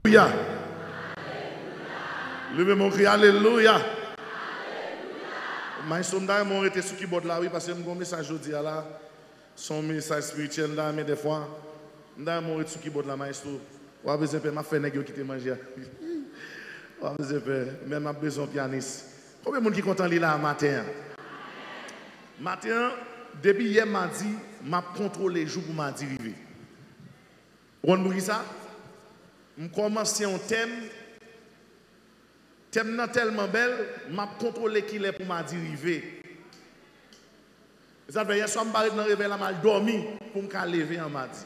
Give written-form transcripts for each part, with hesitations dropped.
Alléluia. Levez mon cri, Alléluia. Je suis été sur le keyboard là, oui, parce que mon message aujourd'hui là, son message spirituel là, mais des fois, je suis été sur le keyboard là, maestro. Je vais besoin de faire un nègre qui te manger. Je vais besoin de même ma besoin de pianiste. Combien de monde qui est content de là matin? Matin, depuis hier mardi, je contrôle les jours pour mardi arriver. Vous comprenez ça? Je commence un thème. Le thème est tellement belle, je contrôle qui est pour mardi arriver. Ça veut dire que je suis dans le réveil, je suis dormi pour me lever en mardi.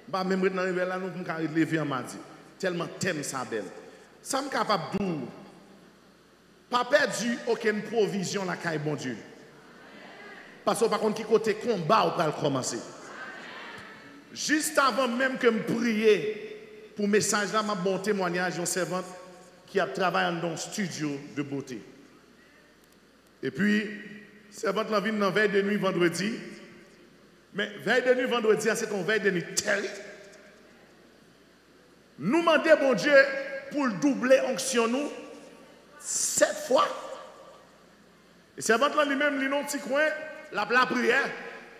Je ne suis même dans le réveil pour me lever en mardi. Tellement thème ça belle. Ça me capable de dire, pas perdu aucune provision la caille bon Dieu. Parce que par contre, qui côté combat ou pas commencer. Juste avant même que je prie pour message là, ma bon témoignage d'une servante qui a travaillé dans un studio de beauté. Et puis, servante là vient dans veille de nuit vendredi. Mais veille de nuit vendredi, c'est une veille de nuit telle. Nous demandons bon Dieu pour doubler onction nous 7 fois. Et servante là lui-même, lui non petit coin, la prière,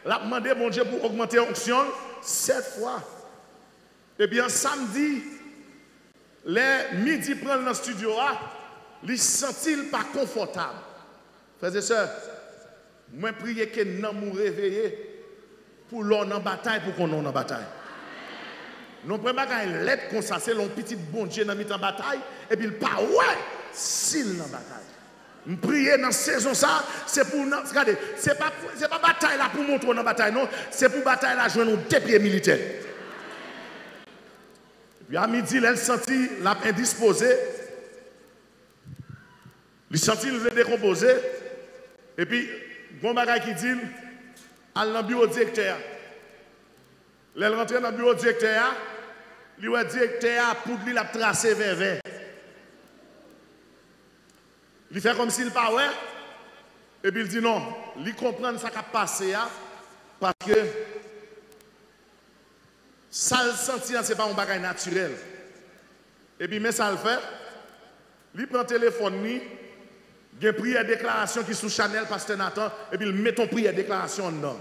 la demandé bon Dieu pour augmenter l'onction 7 fois. Et bien samedi, les midi prendre dans le studio, il ne sentit pas confortable. Frères et sœurs, moi prier que nous nous réveiller pour l'on en bataille, pour qu'on en bataille. Nous prenons pas une lettre comme ça, c'est l'on petit bon Dieu dans la bataille, et puis il pas ouais, s'il dans la bataille. Nous prions dans cette saison, ça, c'est pour nous. Regardez, ce n'est pas bataille là pour montrer dans la bataille, non, c'est pour bataille là jouer nos deux pieds militaires. Et puis à midi, elle sentit la indisposée, il sentit le décomposé, et puis, bon bagage qui dit, à dans le bureau directeur. Elle rentre dans le bureau directeur, le directeur pour lui la tracer vers. Il fait comme s'il ne parlait pas, et puis il dit non, il comprend ce qui a passé, parce que ça le sentir, ce n'est pas un bagage naturel. Et puis, mais ça le fait, il prend le téléphone, il y a une prière déclaration qui est sous Chanel, Pasteur Nathan, et puis il met ton prière déclaration dedans.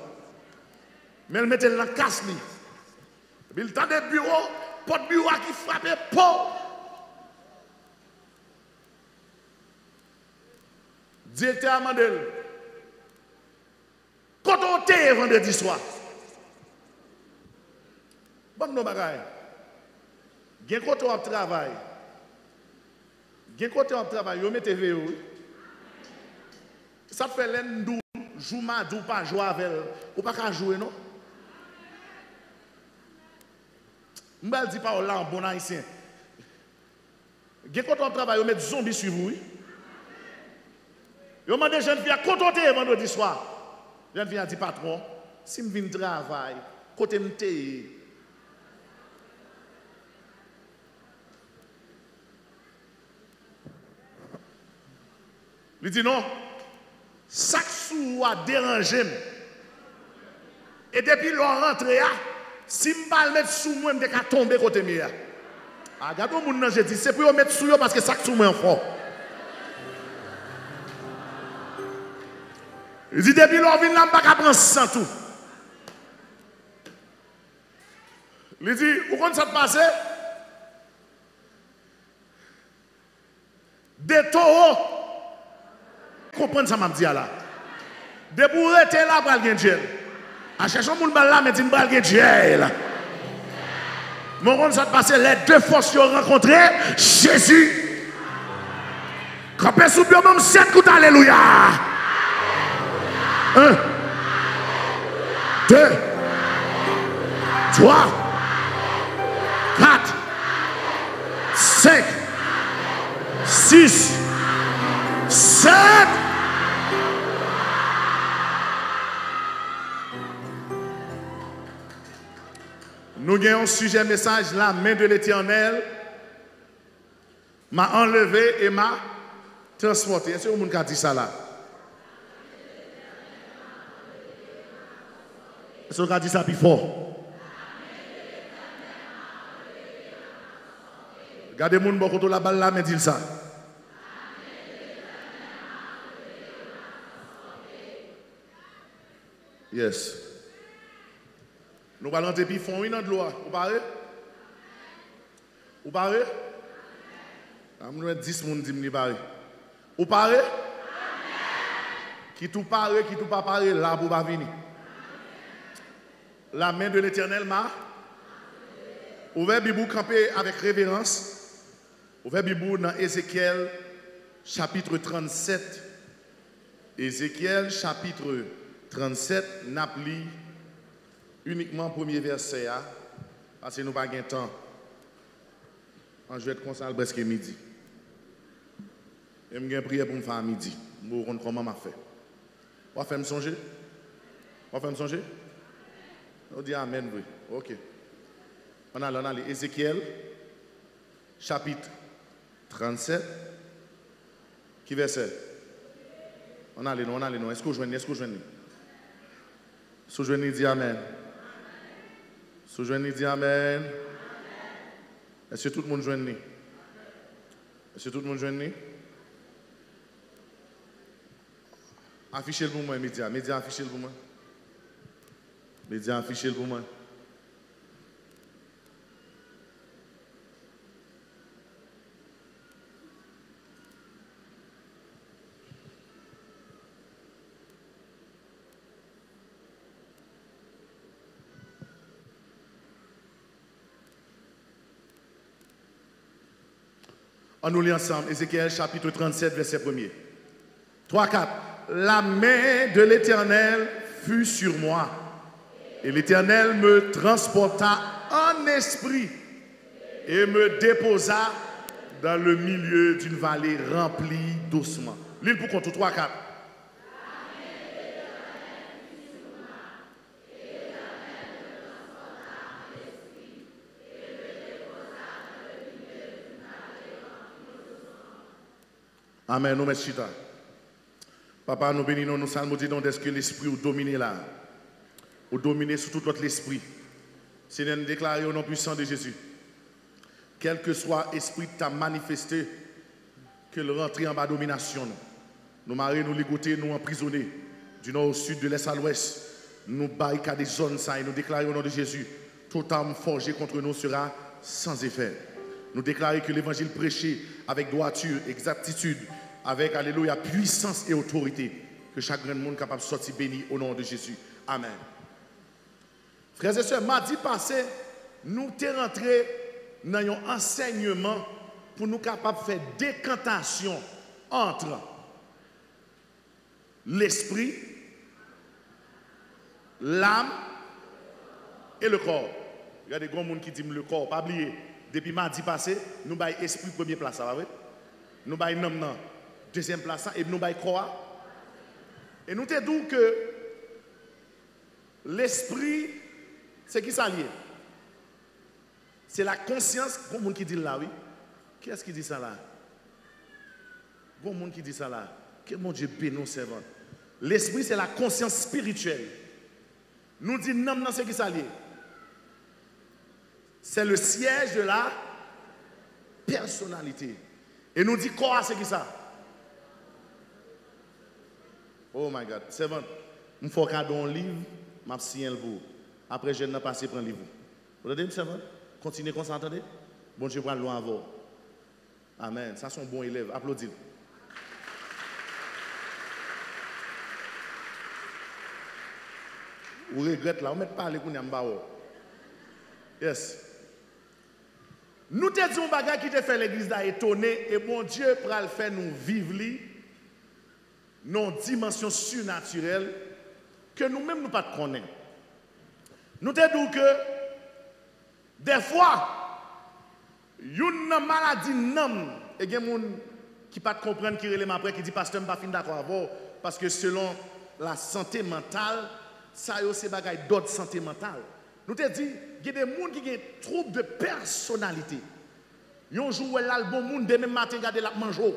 Mais il met dans la casse. Et puis il tend des bureaux, porte bureau qui frappe, directeur Amandel, quand on était vendredi soir, bon, non, bagaille. Gen côté on travail. Gen côté on travail, yo mette VO. Ça fait l'endou, jou madou pas jouer avec ou pas qu'à jouer non. M'bal dit pas là en bon haïtien. Gen côté on travail, yo mette zombie sur vous. Yo mande jeune fille à côté vendredi soir. Jeune fille a dit patron, si me viens travail, côté m'te. Il dit non, chaque sou a dérangé. Et depuis l'on rentre, si je ne mettre sous moi, je vais tomber côté moi. Regardez mon nom, je dis, c'est pour mettre sous moi parce que chaque sou moi est fort. Il dit depuis l'on vient là, je ne vais pas prendre sans tout. Il dit, où qu'on ça passe? Des taureaux. Comprendre ça m'a dit là. De pour être là pour aller Dieu. À chercher mon bal là mais dit pas aller Dieu là. Mon on ça passer les deux forces qui ont rencontré Jésus. Campé sous bien même 7 coups alléluia. 1 2 3 4 5 6 7. Nous avons un sujet message, la main de l'Éternel m'a enlevé et m'a transporté. Est-ce que vous avez dit ça là? Est-ce que vous avez dit ça plus fort? Regardez mon bon côté la balle là, mais dit ça. Yes. Nous allons rentrer puis font une de loi. Vous parlez? Vous parlez? Nous avons 10 personnes qui disent parler. Vous parlez? Qui tout parle, qui tout pas parler, là pour pas venir. La main de l'Éternel m'a ouvert Bibou campé avec révérence. Ouvert Bibou dans Ézéchiel chapitre 37. Ézéchiel chapitre 37, n'appli uniquement premier verset, parce que nous n'avons pas de temps. Je vais être conscient presque midi. Et je vais prier pour me faire à midi. Je vais voir comment je fais. On va faire me songer? On va faire me songer? On dit Amen, oui. Ok. On a Ézéchiel, chapitre 37. Qui verset? On a non. Est-ce que vous jouez? Est-ce que vous jouez? Si vous jouez, dit Amen. Si vous jouez, dit Amen. Est-ce que tout le monde joue? Est-ce que tout le monde joue? Affichez-le pour moi, média. Média, affichez-le pour moi. Média, affichez-le pour moi. On nous lit ensemble, Ézéchiel chapitre 37, verset 1er. 3, 4. La main de l'Éternel fut sur moi, et l'Éternel me transporta en esprit et me déposa dans le milieu d'une vallée remplie d'ossements. L'île pour compte, 3, 4. Amen, nous mettons chita. Papa, nous bénissons, nous saluons, nous est-ce que l'esprit ou domine là, ou domine sur tout votre l'esprit. Seigneur, nous déclarons au nom puissant de Jésus. Quel que soit l'esprit qui t'a manifesté, que le rentrer en bas domination. Nous marions, nous ligoter, nous emprisonner, du nord au sud, de l'est à l'ouest. Nous barricader des zones, ça, et nous déclarons au nom de Jésus. Toute arme forgée contre nous sera sans effet. Nous déclarons que l'évangile prêché avec droiture, exactitude, avec, alléluia, puissance et autorité, que chaque grand monde capable de sortir béni au nom de Jésus. Amen. Frères et sœurs, mardi passé, nous sommes rentrés dans un enseignement pour nous capables de faire décantation entre l'esprit, l'âme et le corps. Il y a des grands gens qui disent le corps, pas oublier. Depuis mardi passé, nous avons esprit première place, ça va vrai? Nous avons l'âme deuxième place et nous avons corps. Et nous te disons que l'esprit, c'est qui ça lié? C'est la conscience. Il y a des gens qui disent là, oui. Qui est-ce qui dit ça là? Il y a des gens qui disent ça là. Que mon Dieu bénisse servant. L'esprit, c'est la conscience spirituelle. Nous disons non, c'est qui ça lié? C'est le siège de la personnalité. Et nous dit quoi, c'est qui ça? Oh my God. Servant, il faut qu'on donne un livre, je signer le vous. Après, je n'ai pas passé pour un livre. Vous entendez, servant? Continuez comme ça, entendez? Bon Dieu, prends loin avant. Amen. Ça, c'est un bon élève. Applaudissez. Vous regrettez là, vous ne mettez pas les coups en Yes. Nous te disons bagage qui te fait l'église d'étonner et mon Dieu pour le faire nous vivre dans une dimension surnaturelle que nous-mêmes nous pas connaissons. Nous te disons que des fois, une maladie non et il y a des gens qui ne comprennent pas qui relève après qui dit pasteur je ne suis pas d'accord avec parce que selon la santé mentale, ça c'est bagage d'autres santé mentale. Nous te dit, il y a des gens qui ont des troubles de personnalité. Ils ont joué l'album, demain matin, ils la manger.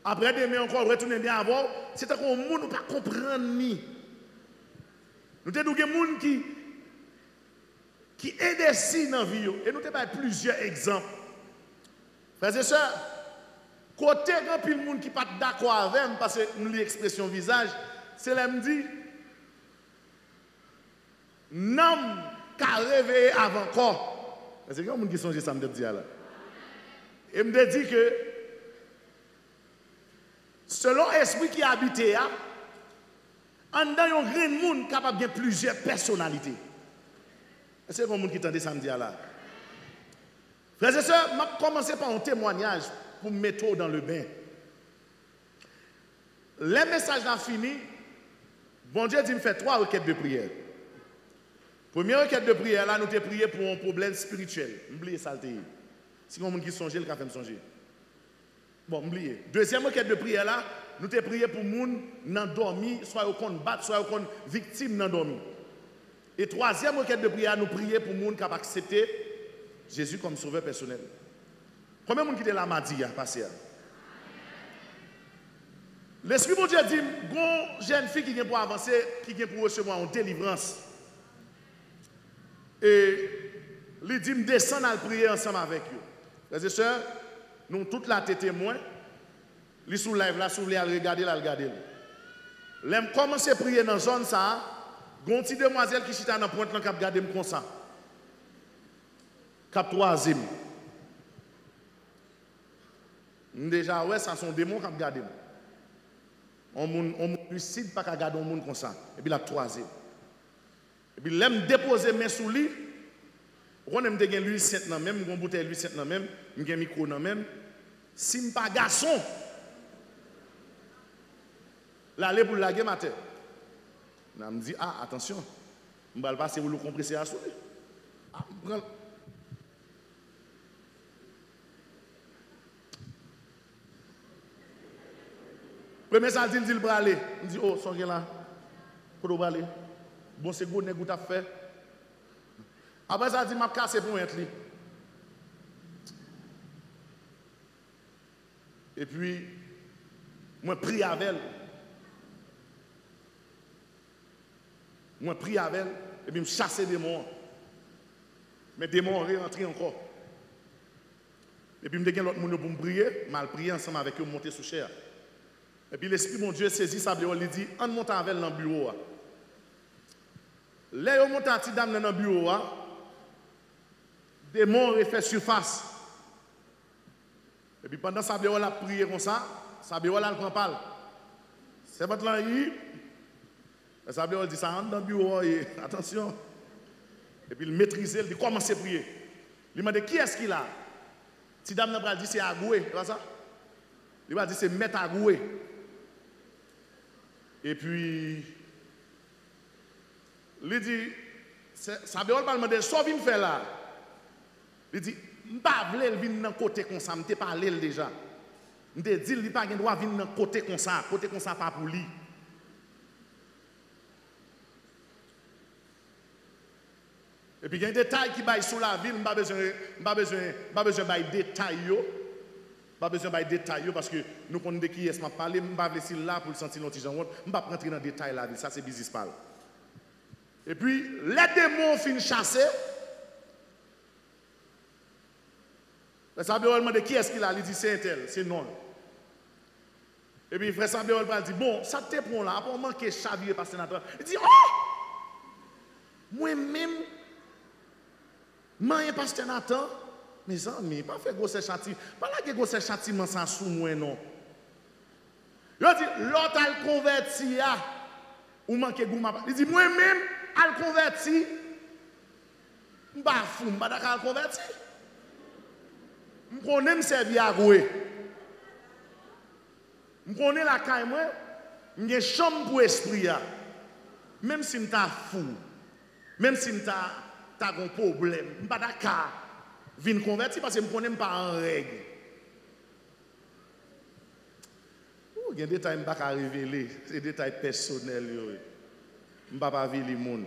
Après, demain encore, retourner bien avant. C'est un monde qui ne peut pas comprendre. Nous te dit, il y a des gens qui aident si dans la vie. Et nous avons plusieurs exemples. Frères et sœurs, côté grand pile monde qui pas d'accord avec moi parce que nous l'expression visage, c'est là me dit n'homme qui a réveillé avant corps. C'est quelqu'un qui songe ça me dit là. Et me dit que selon l'esprit qui habite là, en dedans, il y a un grand monde capable de plusieurs personnalités. C'est comme monde qui tente samedi là. Frères et sœurs, je vais commencer par un témoignage pour me mettre dans le bain. Les messages sont finis. Bon Dieu dit me fait 3 requêtes de prière. Première requête de prière là, nous avons prié pour un problème spirituel. N'oubliez ça. Si vous avez qui songe, le café me songer. Bon, oubliez. Deuxième requête de prière là, nous avons prié pour les gens qui dormi, soit au compte battre, soit au compte victime dans dormi. Et troisième requête de prière, nous prions pour les gens qui ont accepté Jésus comme sauveur personnel. Combien de gens qui étaient là mardi passé? L'Esprit de Dieu dit, une jeune fille qui vient pour avancer, qui vient pour recevoir une délivrance. Et il dit, me descendre à prier ensemble avec eux. Frères et sœurs, nous toutes là, témoins. Li sous live là, sous à regarder là, regarder. L'aime commencer à prier dans la zone ça, gon petite demoiselle qui chita dans pointe là qui regarder comme ça. Cap troisième. Déjà ouais, ça sont démons qui regarder. On lucide pas qu'à garder un monde comme ça. Et puis la troisième. Et puis l'aime déposer mes sous lui. On aime dégainer l'huile sainte dans même, on bouteille l'huile sainte dans même, on gagne micro dans même. Si m'pas garçon l'aller pour la guerre matin. Je me dis, ah, attention, je vais passer pour le compresser à soulever. Ah, premier ça dit le bras aller. Il dit, oh, sortez là. Pour le aller. Bon, c'est good, vous avez fait. Après ça dit, m'a cassé pour être là. Et puis, moi, prie avec elle. Moi, prie avec elle, et puis je chasse des démons. Mais les démons rentrent encore. Et puis je me dis l'autre monde pour me prier, mal prier ensemble avec eux, monter sous chair. Et puis l'Esprit de mon Dieu saisit sa bléole, il dit, on monte avec elle dans le bureau. Là, on monte à petite dame dans le bureau, des démons refait surface. Et puis pendant sa bléole a prié comme ça, sa bléole a le parle. C'est votre là, et sa bléole dit, ça rentre dans le bureau, et attention. Et puis il maîtrise, il dit, commencez à prier. Il m'a dit, qui est-ce qu'il a? Si dame n'a dit, c'est Agoué, c'est pas ça? Il m'a dit, c'est Maître Agoué. Et puis, il dit, sa bléole m'a demandé, ça vient faire là? Il dit, je ne veux pas venir dans côté comme ça, je ne parlé déjà. Je te dis, il n'a pas le droit de venir dans côté comme ça pas pour lui. Et puis il y a un détail qui baille sur la ville, je n'ai pas besoin de détails. Pas besoin de détails parce que nous connaissons qui est-ce que je parle, je ne vais pas laisser là pour le sentir l'autre gens. Je ne vais pas rentrer dans les détails la ville, ça c'est business parle. Et puis les démons finissent chasser. Le Samuel demande qui est-ce qu'il a, il dit c'est un tel, c'est non. Et puis frère Samuel dit bon, ça te prend là, après on manque chavier par sénateur. Il dit oh! Moi-même moi, pasteur Nathan, mes amis, pas fait gros châtiment. Pas là que gros châtiment sans sous moi, non. Il dit, l'autre a le converti, ou manque gouma. Il dit, moi-même, a le converti, je ne suis pas fou, je ne suis pas d'accord le converti. Je connais me servir à rouer. Je connais la caille, moi, je suis chambre pour esprit. Même si je suis fou, même si je suis un problème. Je ne suis pas d'accord. Je suis converti parce que je ne connais pas en règle. Il y a des détails que je ne peux pas révéler. C'est des détails personnels. Je ne peux pas révéler les gens.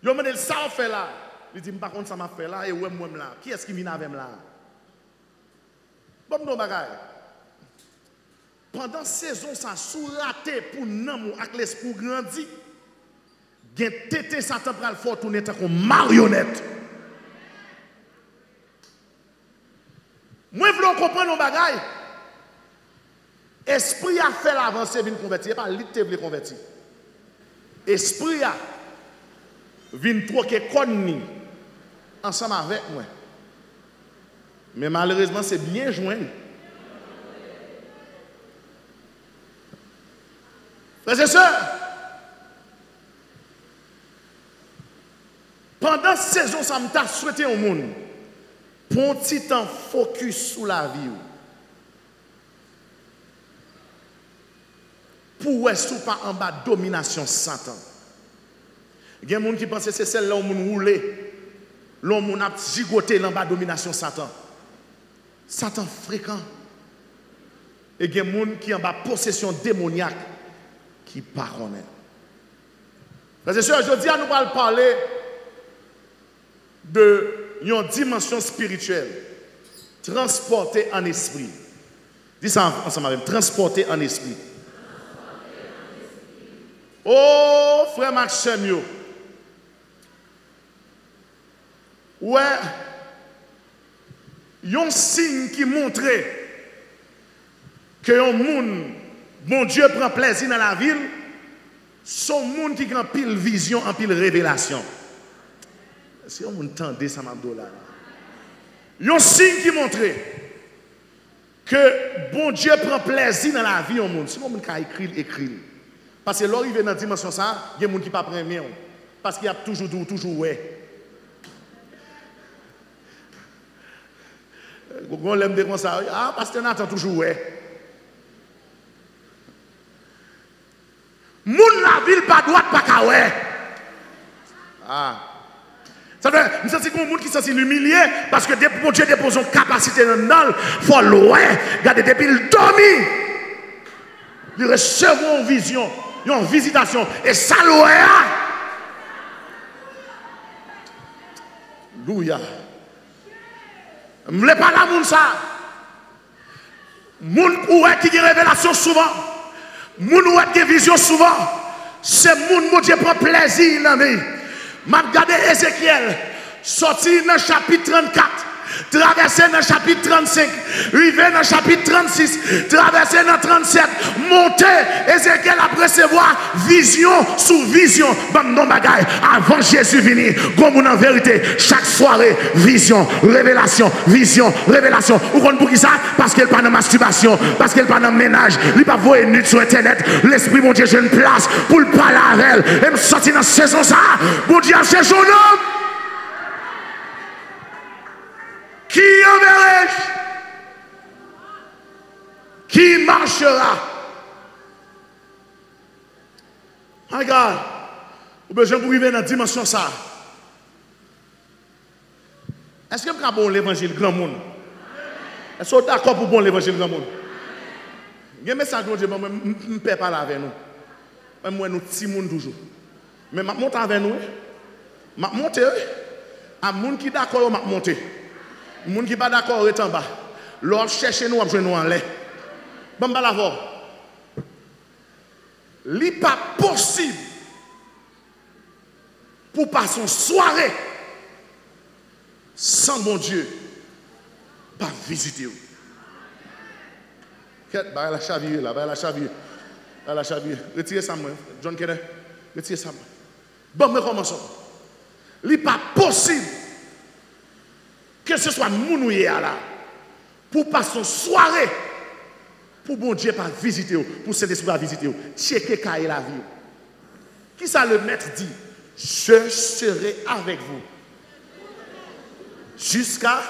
Je me dis, ça fait là. Il dit, par contre, ça m'a fait là. Et où est-ce que là? Qui est-ce qui vient avec moi là? Bon, non, bagaille. Pendant saison, ça sous-raté pour nous avec l'esprit grandi. gen tété Satan pral fort tourner tant comme marionnette. Moi je veux comprendre nos bagailles. Esprit a fait l'avancée vinn convertir, pas lit te vle convertir. Esprit a vinn troquer konni ensemble avec moi. Mais malheureusement c'est bien joint. Frères et sœurs, pendant cette saison, ça m'a souhaité au monde pour un petit temps focus sur la vie. Pour être pas en bas de domination Satan. Il y a des gens qui pensent que c'est celle-là où on roule, là où on a gigoté en bas de domination Satan. Satan fréquent. Et il y a des gens qui sont en bas de possession démoniaque qui parlent. Frères et sœurs, je dis à nous parler de une dimension spirituelle transportée en esprit. Dis ça ensemble avec transportée en esprit. Oh, frère Maxime, ouais, il y a un signe qui montre que un monde, bon Dieu prend plaisir dans la ville, son monde qui a pile vision, en pile révélation. Si on entendait ça, là. Il y a un signe qui montre que bon Dieu prend plaisir dans la vie au monde. Si on a écrit, écrit. Parce que lorsqu'il vient dans la dimension ça, il y a des gens qui ne pas prendre. Parce qu'il y a toujours ouais. On l'aime dire comme ça. Ah, parce qu'on attend toujours ouais. Moun la ville pas droite pas ka ouais. Ah. Ça veut dire, nous sommes des gens qui sont humiliés parce que mon Dieu dépose une capacité dans le il faut loin. Regardez, depuis le dormi, il recevra une vision, une visitation. Et ça, loin. Alléluia. Je ne veux pas la moun ça. Moun qui a révélation souvent. Moun qui a vision souvent. C'est moun mon Dieu prend plaisir dans lui. M'a regardé Ézéchiel sorti dans le chapitre 34, traversé dans le chapitre 35, arrivé dans le chapitre 36, traversé dans le 37, monté, Ézéchiel a recevoir vision sous vision. Non bagaille, avant Jésus venir, comme en vérité, chaque soirée, vision, révélation, vision, révélation. Vous comprenez pour qui ça? Parce qu'elle pas de masturbation, parce qu'elle pas de ménage, il ne pas voir nu sur internet. L'esprit, mon Dieu, j'ai une place pour le parler avec elle. Et me sortir dans cette saison ça, mon Dieu, c'est son homme. Qui enverrai-je? Qui marchera? Regarde, vous avez besoin pour arriver dans la dimension ça. Est-ce que vous avez bon l'évangile grand monde? Est-ce que vous êtes d'accord pour bon l'évangile grand monde? Il y a un message que je ne peux pas parler avec nous. Moi, nous petits monde toujours. Mais je monte avec nous. Je monte. À monde qui est d'accord, je monte. Les gens qui ne sont pas d'accord sont en bas. Leur chercher nous, je nous en l'air. Bon, je vais la voir. Il n'est pas possible pour passer une soirée sans mon Dieu pas visiter. La chavire là, la chavire. La chavire. Retirez ça, moi. John Kennedy. Retirez ça, moi. Bon, mais commençons. Il n'est pas possible que ce soit mounouye là, pour passer une soirée, pour bon Dieu pas visiter, pour cet esprit pas visiter, checker cahier la vie. Qui ça le maître dit? Je serai avec vous. Jusqu'à,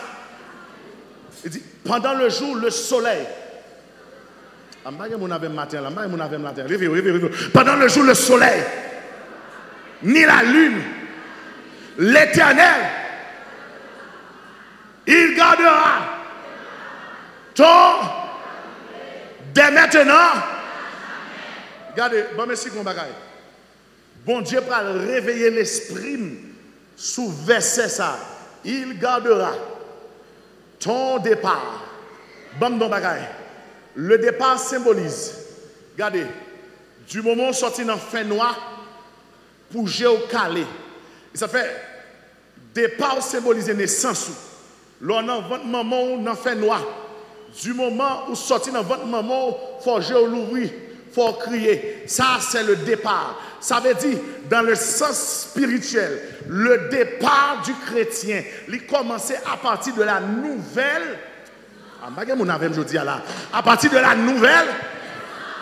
il dit, pendant le jour, le soleil. Pendant le jour, le soleil, ni la lune, l'Éternel, il gardera ton dès maintenant. Regardez, bon merci qu'on bagaille. Bon Dieu va réveiller l'esprit sous verset ça. Il gardera ton départ. Bon bagaille. Le départ symbolise, regardez, du moment où sorti dans fin noir, pour géocaler. Ça fait départ symboliser naissance. L'on a votre maman, on a fait noir. Du moment où sorti dans votre maman, il faut l'ouvrir, il faut crier. Ça, c'est le départ. Ça veut dire, dans le sens spirituel, le départ du chrétien, il commençait à partir de la nouvelle. À partir de la nouvelle.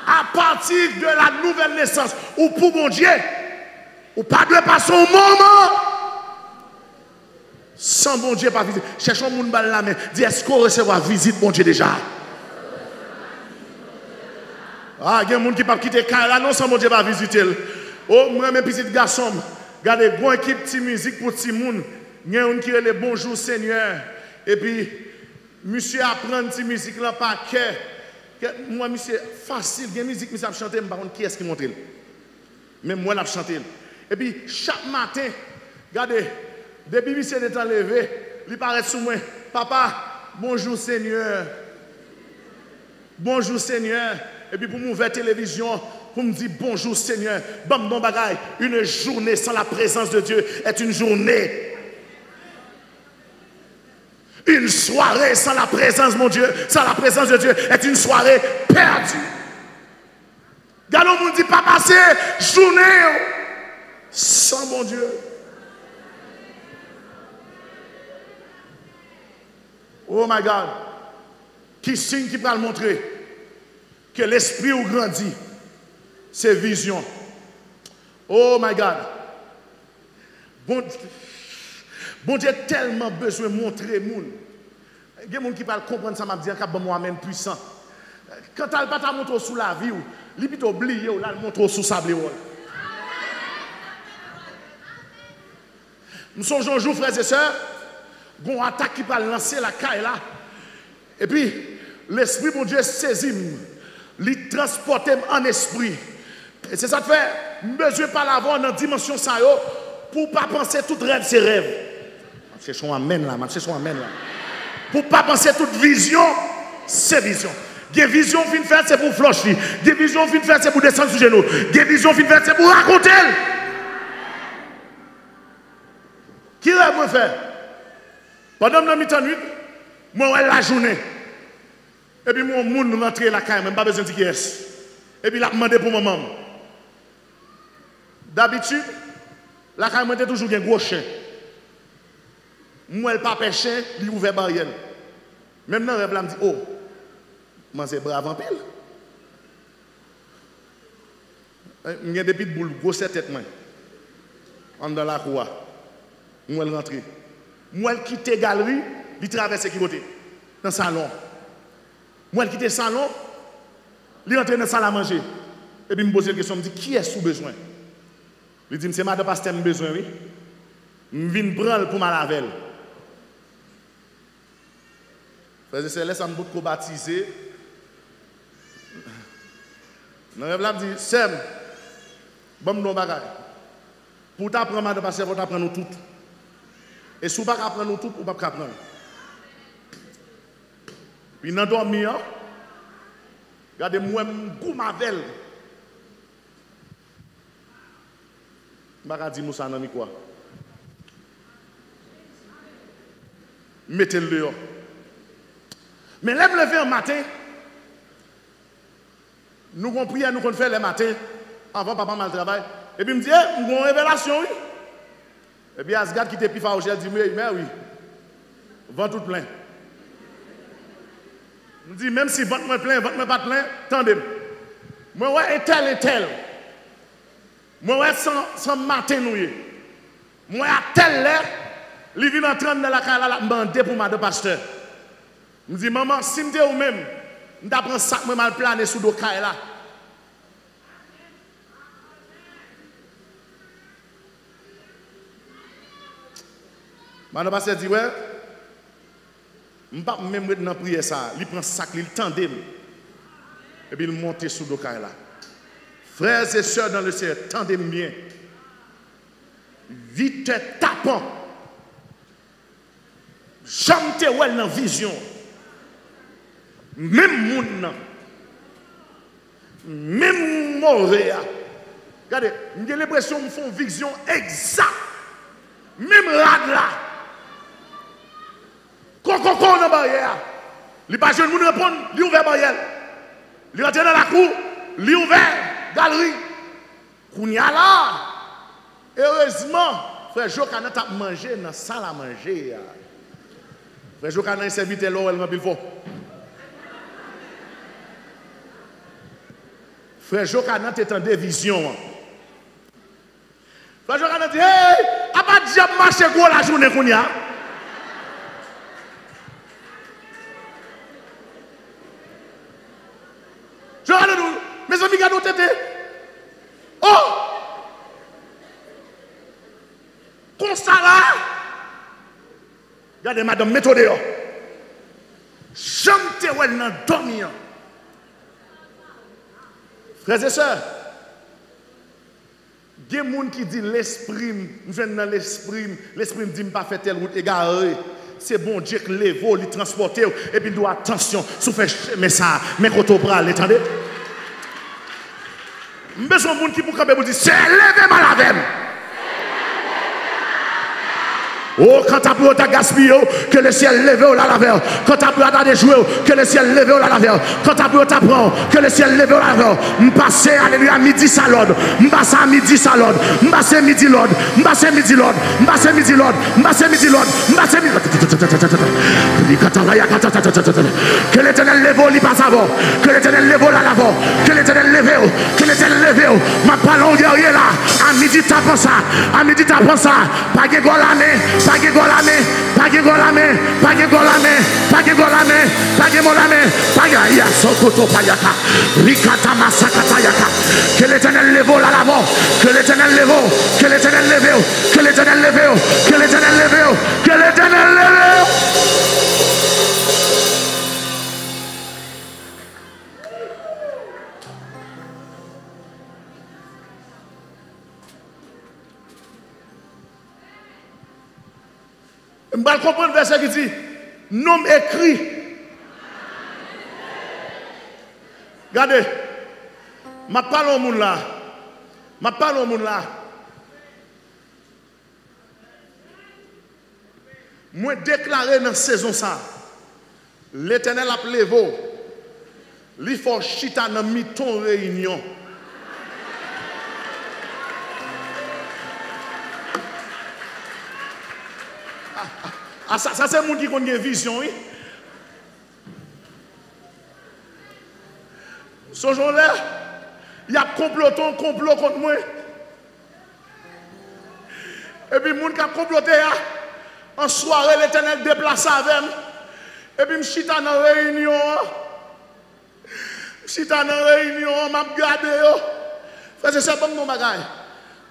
À partir de la nouvelle naissance. Ou pour mon Dieu, ou pas de passer un moment. Sans bon Dieu pas visite. Cherchons mon balle la main. Dis est-ce qu'on recevra visite bon Dieu déjà? Ah, il y a des gens qui ne peuvent pas quitter là, non sans bon Dieu pas visiter. Oh, moi mes petits garçons, regardez bon équipe de musique pour petit monde. Il y a un qui est le bonjour Seigneur. Et puis monsieur apprend cette musique là par cœur. Moi monsieur facile, il y a une musique monsieur a chanter, par contre qui est-ce qui monte? Même moi l'a chanter. Et puis chaque matin, regardez depuis que monsieur est enlevé, il paraît sous moi. Papa, bonjour Seigneur. Bonjour Seigneur. Et puis pour m'ouvrir la télévision, pour me dire bonjour Seigneur. Bam, bon bagaille. Une journée sans la présence de Dieu est une journée. Une soirée sans la présence, mon Dieu, sans la présence de Dieu est une soirée perdue. Galon me dit pas passer journée sans mon Dieu. Oh my God. Qui signe qui va le montrer que l'esprit ou grandit, c'est vision. Oh my God. Bon Dieu a tellement besoin de montrer moun. Il y a des gens qui parlent comprendre ça, m'a dit que bon moi-même puissant. Quand tu pas ta montre sous la vie, il est oublié ou là montre sous sable. Nous sommes un jour frères et sœurs, une attaque qui va lancer la caille là. Et puis l'esprit mon Dieu saisit, il transporte en esprit. Et c'est ça que fait, besoin pas l'avoir dans dimension ça pour pas penser tout rêve c'est rêve. C'est son amen là, c'est son amen là. Pour pas penser toute vision, c'est vision. Des visions fin faire c'est pour flancher. Des visions fin faire c'est pour descendre sur genoux. Des visions fin faire c'est pour raconter. Qui rêve moi faire? Pendant que mi-temps nuit, moi la journée. Et puis mon monde rentre la caille, même pas besoin de dire yes. Et puis il a demandé pour maman. D'habitude, la caille était toujours un gros chien. Moi, elle pas pêché, il ouvert barrière. Même dans le rêve, elle me dit, oh, moi c'est brave en pile. Il y a des petites boules, grosse tête, moi. En dans la cour. Moi, elle rentre. Moi, elle quitte la galerie, il traverse qui côté? Dans le salon. Moi, elle quitte le salon, il rentre dans la salle à manger. Et puis, il me pose une question, il me dit, qui est sous besoin? Il dit, c'est madame pasteur, j'ai besoin, oui. Je viens prendre pour ma laver. Frère et sœurs, laisse un bout de baptisé. Le rêve là me dit, Sem, bon nous bagay. Pour t'apprendre madame pasteur, faut t'apprendre nous toutes. Et si vous ne pouvez pas apprendre nous toutes, vous ne pouvez pas apprendre. Puis dans dormi, regardez moi goût ma belle. Je vais dire Moussa nan quoi. Mettez-le dehors. Mais lève lever un matin. Nous avons prié, nous avons fait le matin avant papa mal travail. Et puis il me dit, nous avons une révélation, oui. Et puis Asgard qui était plus fort, il dit, mais oui, vent tout plein. Je dis, même si vent moi plein, vent moi pas plein, tendez. Moi, ouais, et tel. Moi, ouais, sans matin, nous. Moi, à tel l'air, il vient entrer dans la caille, là, demander pour madame pasteur. Je dis, maman, si je ou même, je prends ça, je mal plané sous le caille là. Madame pasteur dit, ouais, je ne vais pas même dans prier ça. Il prend ça, il tend. Et puis il monte sous le caille là. Frères et sœurs dans le ciel, tendez-moi bien. Vite tapant. J'aime te ouais dans vision. Même moun, même mauvais, Regardez, j'ai l'impression qu'ils font une vision exacte. Même là. Quand dans la barrière, il n'y a pas de gens qui répondent, il ouvert la barrière. Il rentre dans la cour, il ouvert la galerie. Qu'on y a là. Heureusement, frère Jokana t'a mangé dans la salle à manger. Frère Jokana est serviteur l'eau, elle remplit le fond. Frère Jokana t'est en division. Frère Jokana dit, hey, à pas de diable marcher gros la journée qu'on y a. Jokana nous, mes amis, gardons tête. Oh! Constat là. Regardez, madame, mettez dehors. J'aime te voir dans dormir. Frères et sœurs, il y a des gens qui disent l'esprit, je viens dans l'esprit me dit, je ne vais pas faire telle route égarée. C'est bon Dieu qui lève, il transporte, et puis il doit attention, si vous faites mais ça, mais quand on prend, attendez. Je besoin de gens qui pour dire, c'est levé mal avec. Oh, quand tu as pris ta gaspillé, que le ciel lève au la laver. Quand tu as pris ta déjoué, que le ciel lève au la laver. Quand tu as pris ta prend, que le ciel lève au la laver. M'passe, alléluia, midi salade. M'passe à midi salade. M'passe midi l'ordre. M'passe midi l'ordre. M'passe midi l'ordre. M'passe midi l'ordre. M'passe midi l'ordre. Que l'éternel lève au lit passe avant. Que l'éternel lève au la laver. Que l'éternel lève au. Que l'éternel lève au. Ma parole guerrier là. À midi t'apprends ça. À midi t'apprends ça. Pas de golame. Pas de golame, pas de golame, pas de golame, pas de golame, pas de golame, pas de ya sokoto payaka, rikata masakata yaka. Que l'éternel lève là l'avant, que l'éternel lève, que l'éternel lève, que l'éternel lève, que l'éternel lève, que l'éternel lève. Je vais comprendre le verset qui dit nom écrit. Regardez, je parle au monde là. Je parle au monde là. Moi déclaré dans la saison ça. L'Éternel a levé. Il faut chita dans mi-ton réunion. Ah, ça c'est le monde qui a une vision, oui. Ce jour-là, il y a complot contre moi. Et puis, le monde qui a comploté, en soirée, l'Éternel déplace avec moi. Et puis, je suis dans la réunion. Je suis dans la réunion, je me regarde. C'est ça, bon, mon bagage.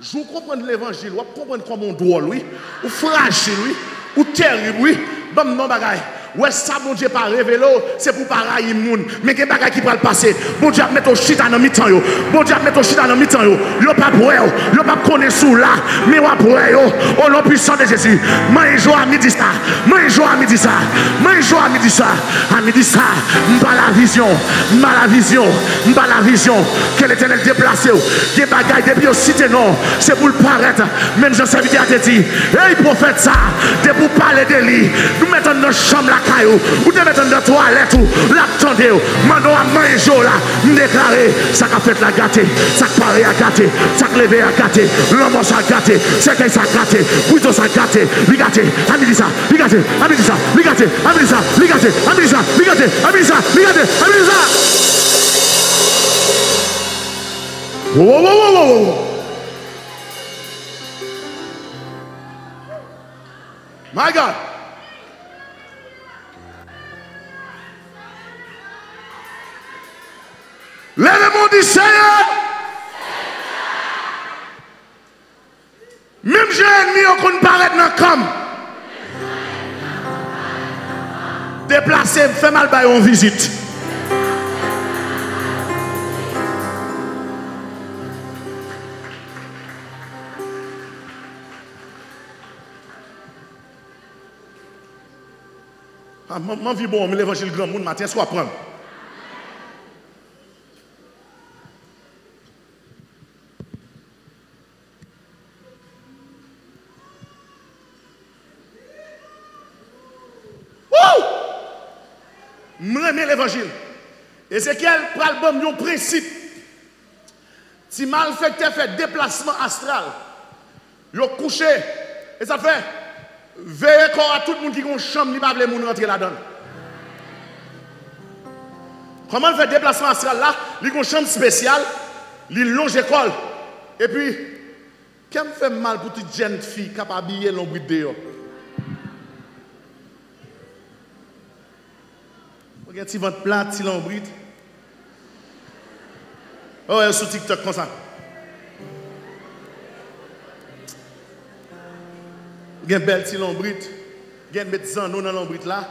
Je comprends l'évangile, je comprends comment on doit, oui. Ou fragile, oui. Ou terrible, oui. Bon, non, bagaille. Ouais, ça, bon Dieu, pas révélé, c'est pour pas railler le monde. Mais il y a des bagailles qui peuvent passer. Bon Dieu, mettre au chita dans mi-temps. Bon Dieu, mettre au chita dans mi-temps. Yo pas pour eux, yo pas connaître sous là. Mais wa pour eux, au nom puissant de Jésus. Mange à midi ça. Mange à midi ça. Mange à midi ça. À midi ça. M'pas la vision. M'pas la vision. M'pas la vision. Que l'Éternel déplacé. Des bagailles depuis au cité non. C'est pour le paraître. Même Jean Serviteur a dit. Hey, prophète ça. C'est pour parler de lui. Nous mettons dans la chambre la caillou. Ou de mettre dans la toilette ou l'attendez. Mandons à manger là. Déclarer. Ça a fait la gâter. Ça a paré à gâter. Ça a levé à gâter. L'homme a gâté. C'est qu'il s'est gâté. Plutôt ça a gâté. Ligate. Amidi ça. Ligate. Amidi ça. Ligate. Amidi ça. Ligate. Amidi ça. Ligate. Amidi ça. Ligate. Amidi ça. Wow. My God. Lèvez-moi du Seigneur. Même j'ai ennemi qu'on paraît dans le camp. Déplacé, fait mal by en visite. Je vis bon, mais l'évangile grand monde matin, soit prendre. m'aimer l'évangile. Ézéchiel pral bon un principe. Si malfecteur fait déplacement astral, yo couché et ça fait veiller corps à tout le monde qui a une chambre, il pas veut moun rentrer là-dedans. Comment faire déplacement astral là? Il a une chambre spéciale, il longe l'école. Et puis, qu'est-ce qui fait mal pour toute jeune fille qui a habillé l'ombre dehors? Regarde, tu ventre plat, tu l'ombre. Oh, elle est sur TikTok comme ça. Il y a une belle petite lombrite. Il y a mettre zano dans l'ombrite là.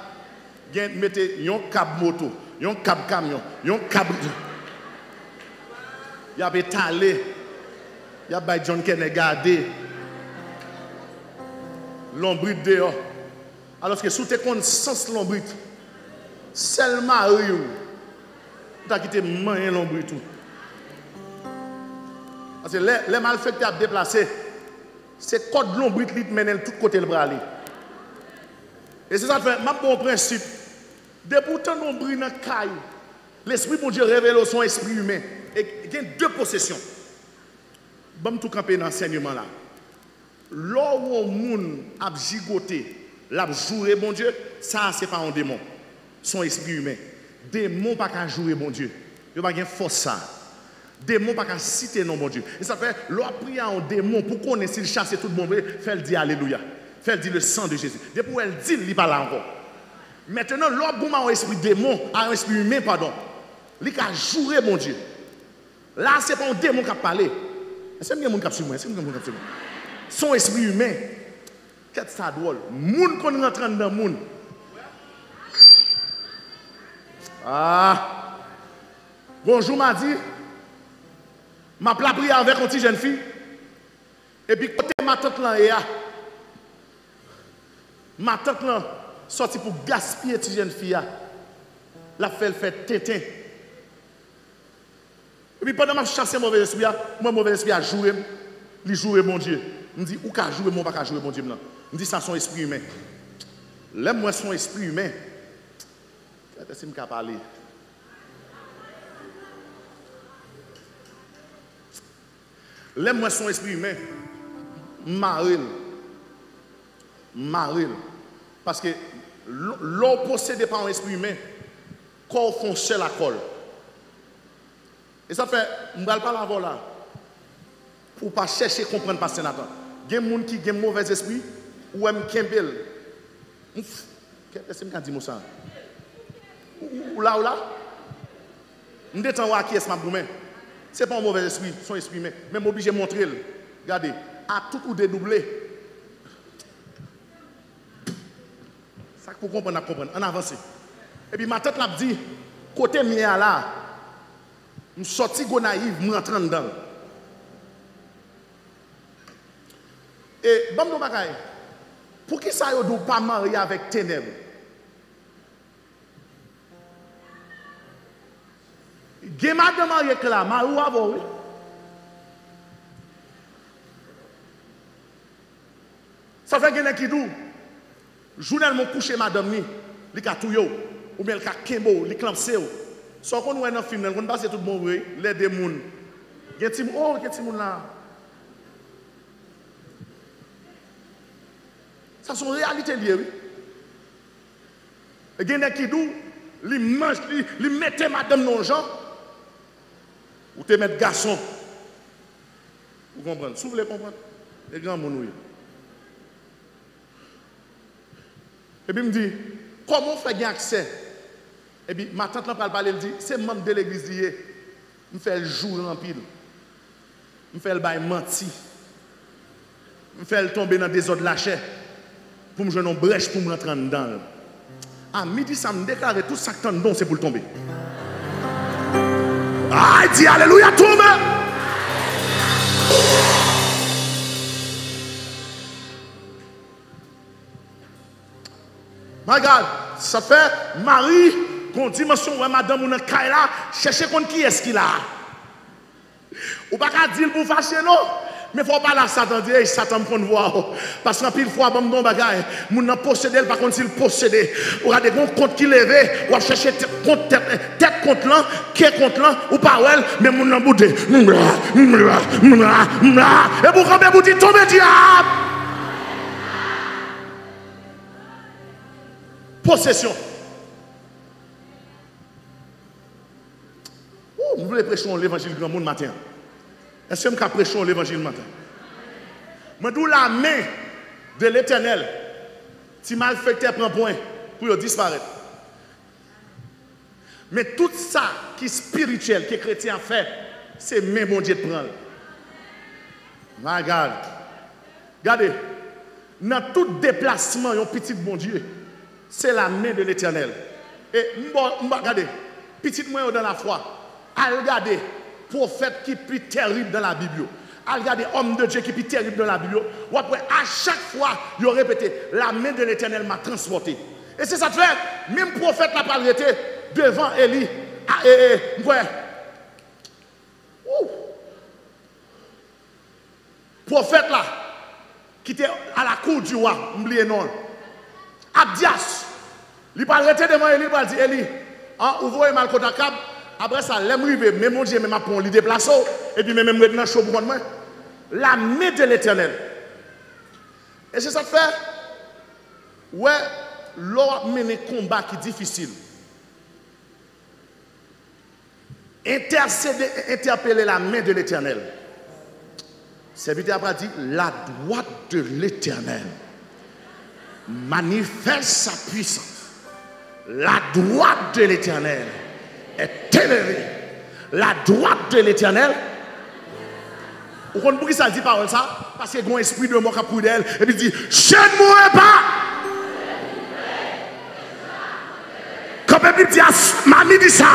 Il y a mettre un cab moto, un cab camion, un cab. Il y a étalé. Il y a John Kennedy gardé. L'ombrite dehors. Alors que sous tes consciences l'ombrite, seulement Mario, tu as quitté main l'ombrite tout. Parce que les malfaiteurs ont déplacé. C'est code de l'ombrite qui mène tout côté le bras. Et c'est ça que fait, ma bon principe. Depuis tant d'ombrite dans le caillou, l'esprit de Dieu révèle son esprit humain. Et il y a deux possessions. Je vais tout camper dans l'enseignement là. Là où un monde a gigoté, l'a joué bon Dieu, ça c'est pas un démon. Son esprit humain. Démon pas qu'à jouer bon Dieu. Il n'y a pas de force ça. Démon pas qu'à citer non bon Dieu. Et ça fait, l'on prie à un démon pour qu'on ait s'il chasse tout le monde, fait le dire Alléluia. Fait le dire le sang de Jésus. Depuis elle dit, il pas là encore. Maintenant, l'on a un esprit démon, un esprit humain, pardon. Il a joué bon Dieu. Là, ce n'est pas un démon qui a parlé. C'est un démon qui a sur moi. Son esprit humain. Qu'est-ce que ça drôle? Moun qu'on rentre dans le monde. Ah. Bonjour, m'a dit. Ma plat prié avec une petite jeune fille. Et puis, côté ma tante là, ma tante là, sorti pour gaspiller cette jeune fille. La fait tétin. Et puis, pendant que je chasse mauvais esprit, moi, mauvais esprit a joué. Il joue mon Dieu. Je me dis, où qu'a joué, moi, pas jouer mon Dieu. Je me dis, ça, son esprit humain. L'aime, moi, son esprit humain. Qu'est-ce que je peux parler? L'aime-moi son esprit humain, maril. Parce que l'on possède par un esprit humain, corps fonctionne la colle. Et ça fait, je ne vais pas l'avoir là. Pour ne pas chercher à comprendre par sénateur. Il y a des gens qui ont un mauvais esprit, ou un Kembel. Qu'est-ce que je dis ça? Ou là? Je ne sais pas qui est-ce que je ce n'est pas un mauvais esprit, son esprit, mais même obligé de montrer. Regardez, à tout ou dédoublé. Ça pour comprendre, on avance. Et puis ma tête l'a dit, côté mien là, je suis sorti de naïf, je rentre dedans. Et bon, pour qui ça ne doit pas marier avec ténèbres? Gen madame marié là, marou avant oui. Ça fait gen qui dou. Journal mon coucher madame ni, li ka touyo ou bien li ka kembo, li clamse ou. So qu'on voit dans film, on passe tout bon oui, les deux moun. Gen ti moun là. Ça sont réalité lié oui. Et gen qui dou, li mange, li mette madame non gens. Ou te mettre garçon. Vous comprenez? Si vous voulez comprendre, les grands monouilles. Et puis, il me dit, comment on fait accès? Et puis, ma tante là parle, elle dit, c'est membre de l'église lié. Je fais le jour en pile. Je fais le bail menti. Je fais le tomber dans des ordres lâchés. Pour me jouer une brèche pour me rentrer dedans. À midi, ça me déclare tout ça que t'en c'est pour le tomber. Ah, dis Alléluia, tombe. Regarde, ça fait Marie, qu'on dimension, ouais, madame, ou dans Kaila, cherchez contre qui est-ce qu'il a. Ou pas qu'à dire pour fâcher, non. Mais il ne faut pas la Satan dire, Satan me voir. Parce qu'en pile fois, bon, non, bagaille, mon n'a possédé, par contre, s'il possédé, ou a des bons comptes qui levait, ou a cherché tête contre l'un, qui contre l'un, ou pas, mais mon n'a bouté. Et pour camper, vous dites, tombez, diable! Possession. Vous voulez prêcher l'évangile grand monde matin? Est-ce que je prêche l'évangile matin? Mais d'où la main de l'Éternel, si malfaiteur prend point pour disparaître. Mais tout ça qui est spirituel, qui est chrétien fait, c'est main bon Dieu de prendre. Regarde. Regardez, dans tout déplacement, un petit bon Dieu, c'est la main de l'Éternel. Et regardez, petit moi dans la foi, regardez, prophète qui est plus terrible dans la Bible. Regardez, homme de Dieu qui est plus terrible dans la Bible. Ou après, à chaque fois, il a répété, la main de l'Éternel m'a transporté. Et c'est ça que fait, même prophète n'a pas arrêté devant Élie. Prophète là, qui était à la cour du roi, n'oubliez non. Abdias, il n'a pas arrêté devant Élie, il a dit, Élie, ouvrez mal contre la câble. Après ça, l'aime rivé, mais mon Dieu, même après, on lui déplace, et puis même maintenant, chaud pour moi. La main de l'Éternel. Et c'est ça que fait, ouais, l'on mène un combat qui est difficile. Intercéder, interpeller la main de l'Éternel. Serviteur a dit, la droite de l'Éternel manifeste sa puissance. La droite de l'Éternel est élevée. La droite de l'Éternel. Vous comprenez pourquoi ça dit parole ça? Parce qu'il y a un esprit de mort qui a pris d'elle. Et puis il dit, je ne mourrai pas. Comme il dit, Mamie dit ça.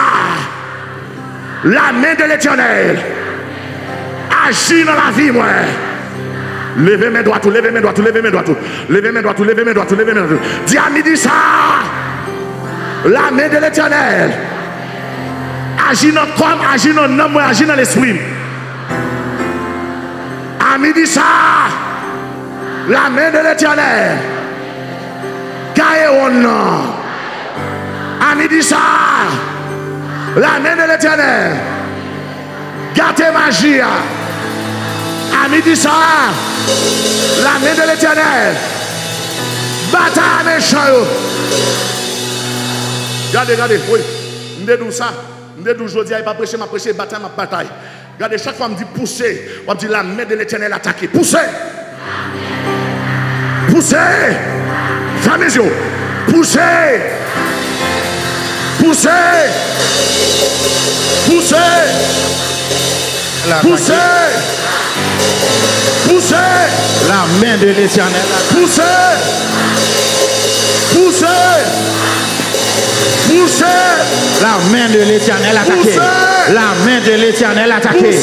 La main de l'Éternel agit dans la vie, moi. Levez mes doigts, levez mes doigts, levez mes doigts, levez mes doigts, levez mes doigts, levez mes doigts. Dis à midi ça. La main de l'Éternel agit dans le corps, agit dans l'âme, agit dans l'esprit. À midi ça. La main de l'Éternel. Gaïon. À midi ça. La main de l'Éternel. Gâtez magie. À midi ça. La main de l'Éternel. Bataille méchant. Regardez, regardez. Oui. Nous ça. Nous aujourd'hui, il pas prêcher, ma prêcher, bataille, ma bataille. Regardez, chaque fois, on me dit pousser. On me dit la main de l'Éternel attaquer. Poussez. Poussez. Fermez les yeux. Poussez. Poussez. Poussez. Poussez. Poussez. La main de l'Éternel. Poussez. Poussez. Poussez. La main de l'Éternel attaquée. La main de l'Éternel attaquée.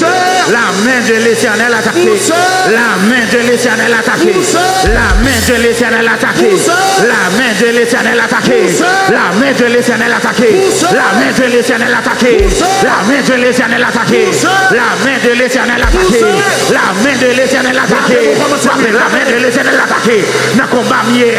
La main de l'Éternel attaquée. La main de l'Éternel attaquée. La main de l'Éternel attaquée. La main de l'Éternel attaquée. La main de l'Éternel attaquée. La main de l'Éternel attaquée. La main de l'Éternel attaquée. La main de l'Éternel attaquée. La main de l'Éternel attaquée. La main de l'Éternel attaquée. Dans le combat mieux.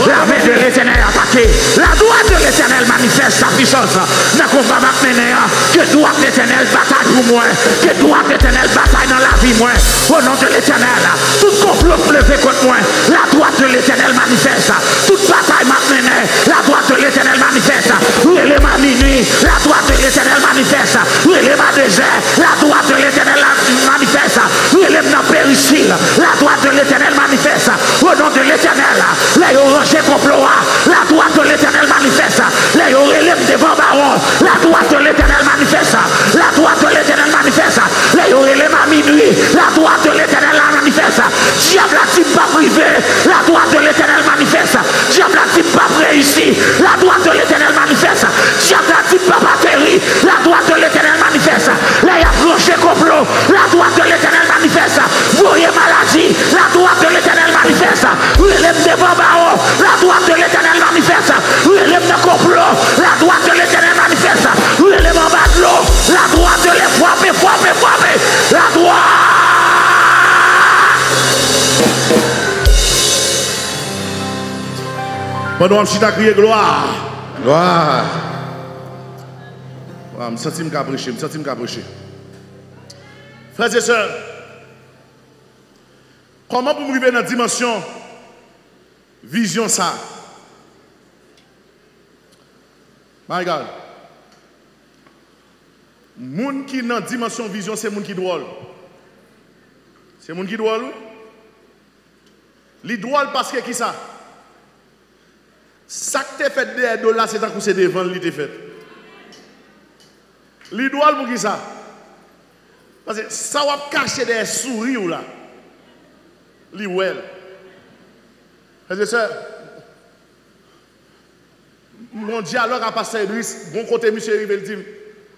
La main de l'Éternel attaquée. La droite de l'Éternel manifeste sa puissance. Dans le combat maintenant. Que droite de l'Éternel bataille pour moi. Que droite de l'Éternel bataille dans la vie moi. Au nom de l'Éternel. Tout complot levé contre moi. La droite de l'Éternel manifeste. Toute bataille maintenant. La droite de l'Éternel manifeste. Oui, les ma minuit. La droite de l'Éternel manifeste. Oui, les ma désert. La droite de l'Éternel manifeste. Oui, les ma périssile. La droite de l'Éternel manifeste. Au nom de l'Éternel. Les orangers complot. La droite de l'Éternel manifeste. Les orélèves devant baron. La droite de l'Éternel manifeste. La droite de l'Éternel manifeste. Les orélèves à minuit. La droite de l'Éternel manifeste. Diable a dit pas privé. La droite de l'Éternel manifeste. Diable a dit pas réussi. La droite de l'Éternel manifeste. Diable a dit pas péri. La droite de l'Éternel manifeste. Les approchés complot. La droite de l'Éternel manifeste. Voyez maladie. La droite de l'Éternel manifeste. Relève devant baron. La droite de Pendant que je suis crié gloire. Gloire. Je me sens prêcher, je me sens prêcher. Frères et sœurs, comment pour me arriver dans la dimension vision ça? My God. Moun qui dans la dimension vision, c'est moun qui drôle. C'est moun qui drôle. Li drôle parce que qui ça? Ça que tu fait derrière de là, c'est un coup c'est devant li te fait. Li drôle pour qui ça? Parce que ça va cacher des sourires là. Li well. Frères et sœurs, mon dialogue à Pasteur Idriss, bon côté monsieur Rivel dit,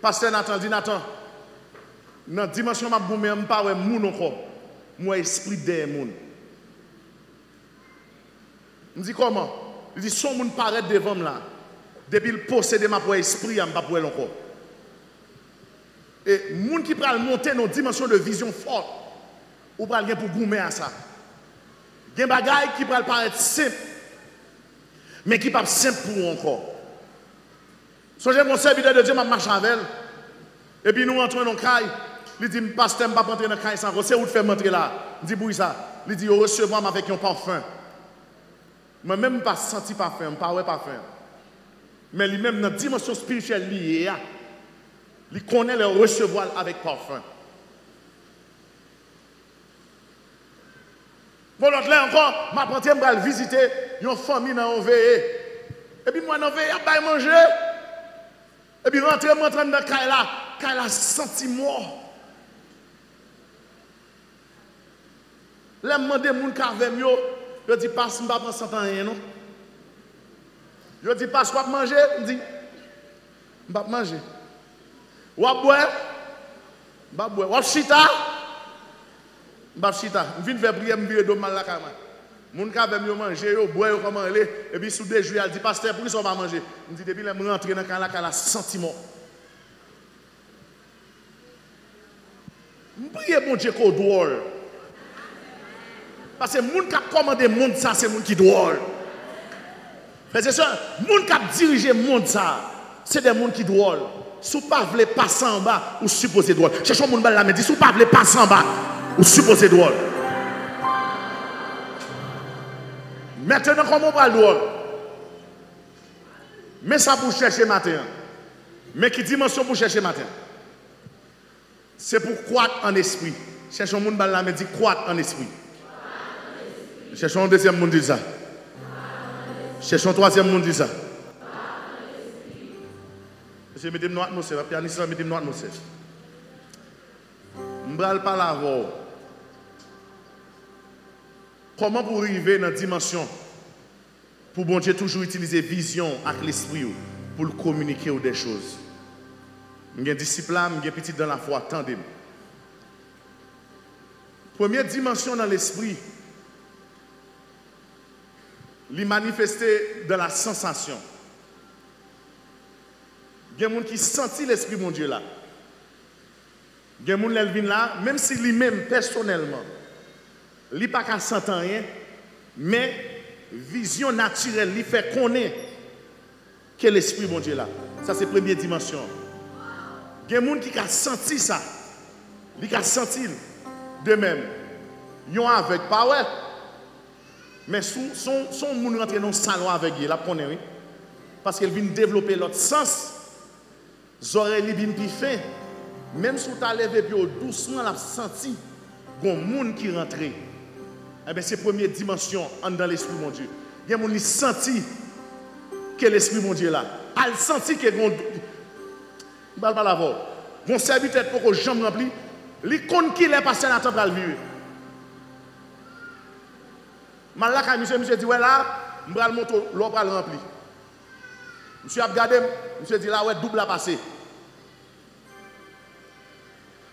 Pasteur Nathan dit Nathan, dans la dimension ma boumé, je ne pas ouais moun encore. Moi esprit des moun. Je dis comment? Il dit son moun paraît devant là. Depuis le possède ma pour esprit, je ne pas pour elle encore. Et moun qui pral monter dans une dimension de vision forte, ou pral gen pour goumer à ça. Gen bagay qui pral paraître simple, mais qui pas simple pour encore. Songez mon serviteur de Dieu m'a marché avec elle. Et puis nous rentrons dans le caille. Il dit pasteur m'a pas rentrer dans le caille sans c'est où te faire rentrer là. Il dit pour ça. Il dit recevoir avec un parfum. Moi même pas senti parfum, pas ouais parfum. Mais lui même dans la dimension spirituelle liée, il connaît le recevoir avec parfum. Bon, l'autre là encore, ma prendre me visiter une famille dans OVE. Et puis moi dans OVE, je vais manger. Et puis rentrer dans le Kaila senti mort. Là, je demande à gens qui avaient mieux, je dis pas, je ne vais pas prendre rien, non? Je dis pas, je vais manger, je dis, je vais manger. Ou à boire, je vais boire. Ou à chita, je vais chita. Je viens faire prier, je vais de mal la caméra. Les gens qui avaient mieux manger, ils boivent, comment aller, et puis sous des jours, ils disent, pasteur, pourquoi ils ne vont pas manger? Je dis, depuis que je rentre dans le cas, sentiment. Je prie mon Dieu qu'on doit. Parce que les gens qui ont commandé le monde, c'est les gens qui doivent. Frères et sœurs, les gens qui ont dirigé le monde, c'est des gens qui doivent. Si vous ne voulez pas passer en bas, vous supposez droit. Cherchez mon bal là, mais dit, si vous ne voulez pas passer en bas, vous supposez droit. Maintenant, comment on va le droit? Mais ça pour chercher matin. Mais qui dimension pour chercher matin? C'est pour croître en esprit. Cherchons mon bal là, mais dit croître en esprit. Cherchons un deuxième monde dit ça. Cherchons un troisième monde dit ça. Je mets une atmosphère, la pianiste met une atmosphère. Je ne vais pas la voir. Comment pour arriver dans la dimension pour bon Dieu toujours utiliser vision avec l'esprit pour communiquer des choses. Je suis disciple, je suis petit dans la foi, attendez-moi. Première dimension dans l'esprit, les manifester dans la sensation. Il y a des gens qui sentent l'esprit de Dieu là. Il y a des gens qui viennent là, même si lui-même personnellement, il n'a pas qu'à sentir rien, mais vision naturelle, il fait connaître que l'esprit de Dieu là. Ça c'est la première dimension. Il y a des gens qui ont senti ça. Ils ont senti de même. Ils ont avec pas ouais. Mais son monde rentre dans le salon avec lui, là connaît oui. Parce qu'elle vient développer l'autre sens. Oreilles li bin pi fin. Même si tu as levé puis doucement la senti gon monde qui rentre. Eh bien c'est première dimension dans l'esprit mon Dieu. Il y a monde qui senti que l'esprit mon Dieu là. Elle senti que gon pas la voir. Gon serviteur pour que jambe rempli, li kon qui les passer dans temps pour le vivre. Malaka monsieur dit ouais là, m'bral monto l'eau pral rempli. Monsieur a regardé, monsieur dit là ouais double a passé.